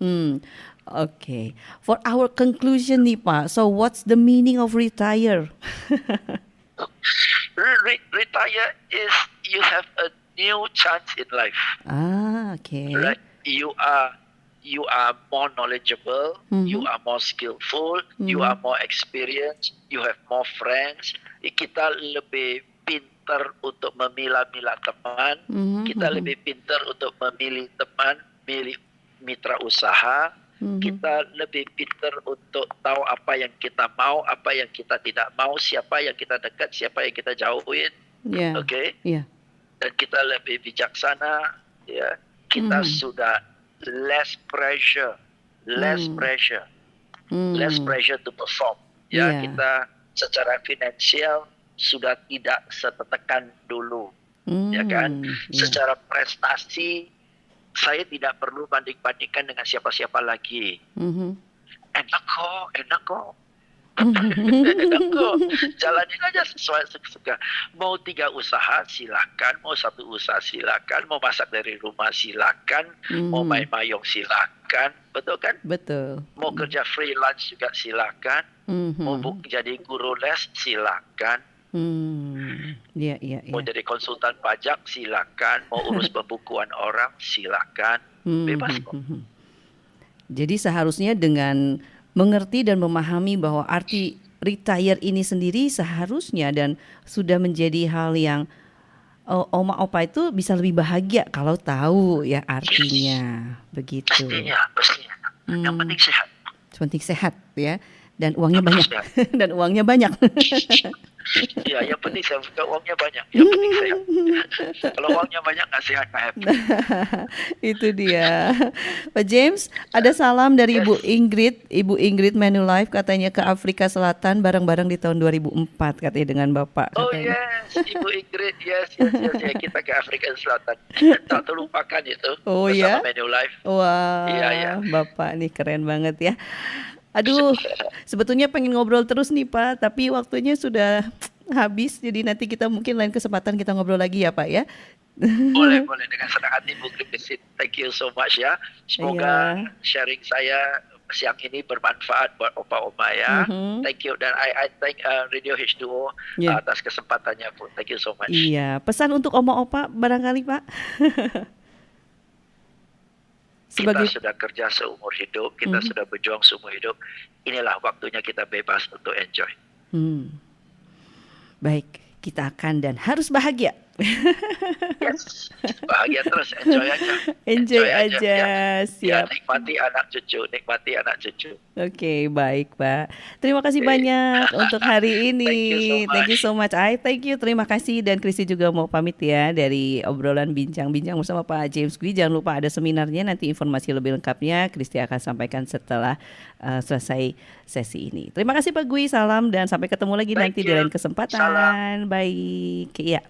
Oke. For our conclusion nih, Pak, so what's the meaning of retire? Retire is you have a new chance in life, Oke. right? You are more knowledgeable, you Mhm. are more skillful, you are Mhm. more experienced, you have more friends. Kita lebih pintar untuk memilah-milah teman, Mhm kita mhm. lebih pintar untuk memilih teman, milih mitra usaha, Mhm. kita lebih pintar untuk tahu apa yang kita mau, apa yang kita tidak mau, siapa yang kita dekat, siapa yang kita jauhin, Iya. oke? Iya. Dan kita lebih bijaksana, ya. Kita Mhm. sudah less pressure, less Mmm. pressure, less Mmm. pressure to perform. Ya, Iya. kita secara finansial sudah tidak setekan dulu, ya kan? Iya. Secara prestasi saya tidak perlu banding-bandingkan dengan siapa-siapa lagi. Mhm. Enak kok. Enak kok. Jalanin aja sesuai suka. Mau 3 usaha silakan, mau 1 usaha silakan, mau masak dari rumah silakan, mau main Mhm. mayong silakan, betul kan? Betul. Mau kerja freelance juga silakan, mau Mhm. jadi guru les silakan, Iya iya mau iya. jadi konsultan pajak silakan, mau urus pembukuan orang silakan, bebas kok. Mhm. Jadi seharusnya dengan mengerti dan memahami bahwa arti retire ini sendiri seharusnya dan sudah menjadi hal yang, oma opa itu bisa lebih bahagia kalau tahu ya Yes, artinya, begitu. pastinya. Yang Mmm, penting sehat. penting sehat ya dan uangnya Yang penting banyak sehat. dan uangnya banyak. Ya, yang penting saya suka uangnya banyak. Yang penting saya. Kalau uangnya banyak nggak sehat, nggak happy. Itu dia. Pak James, ada salam dari Yes. Ibu Ingrid Manulife katanya ke Afrika Selatan bareng-bareng di tahun 2004 katanya dengan Bapak Oh katanya. yes, Ibu Ingrid, yes. Ya, kita ke Afrika Selatan. Tak terlupakan itu Oh bersama ya? Manulife. Iya, ya. Wah, Bapak nih keren banget ya. Aduh, sebetulnya pengen ngobrol terus nih Pak, tapi waktunya sudah habis. Jadi nanti kita mungkin lain kesempatan kita ngobrol lagi ya Pak ya. Boleh, boleh dengan senang hati Bu Christine. Thank you so much ya. Semoga Iya. sharing saya siang ini bermanfaat buat opa-oma ya. Mhm. Thank you dan I thank Radio H2O Ya. atas kesempatannya Bu. Thank you so much. Iya, pesan untuk Oma Opa barangkali Pak. Kita Sebagai sudah kerja seumur hidup, kita Mhm. sudah berjuang seumur hidup. Inilah waktunya kita bebas untuk enjoy. Baik, kita akan dan harus bahagia. Yes, bahagia terus, enjoy aja. Enjoy aja. aja, Ya, siap. nikmati anak cucu, nikmati anak cucu. Oke, baik Pak. Terima kasih Oke. banyak untuk hari ini. Thank you so Thank you much. so much. Thank you. Terima kasih dan Kristi juga mau pamit ya dari obrolan bincang-bincang bersama Pak James Gui. Jangan lupa ada seminarnya, nanti informasi lebih lengkapnya Kristi akan sampaikan setelah selesai sesi ini. Terima kasih Pak Gui. Salam dan sampai ketemu lagi Thank nanti di you. lain kesempatan. Salam. Baik. Iya.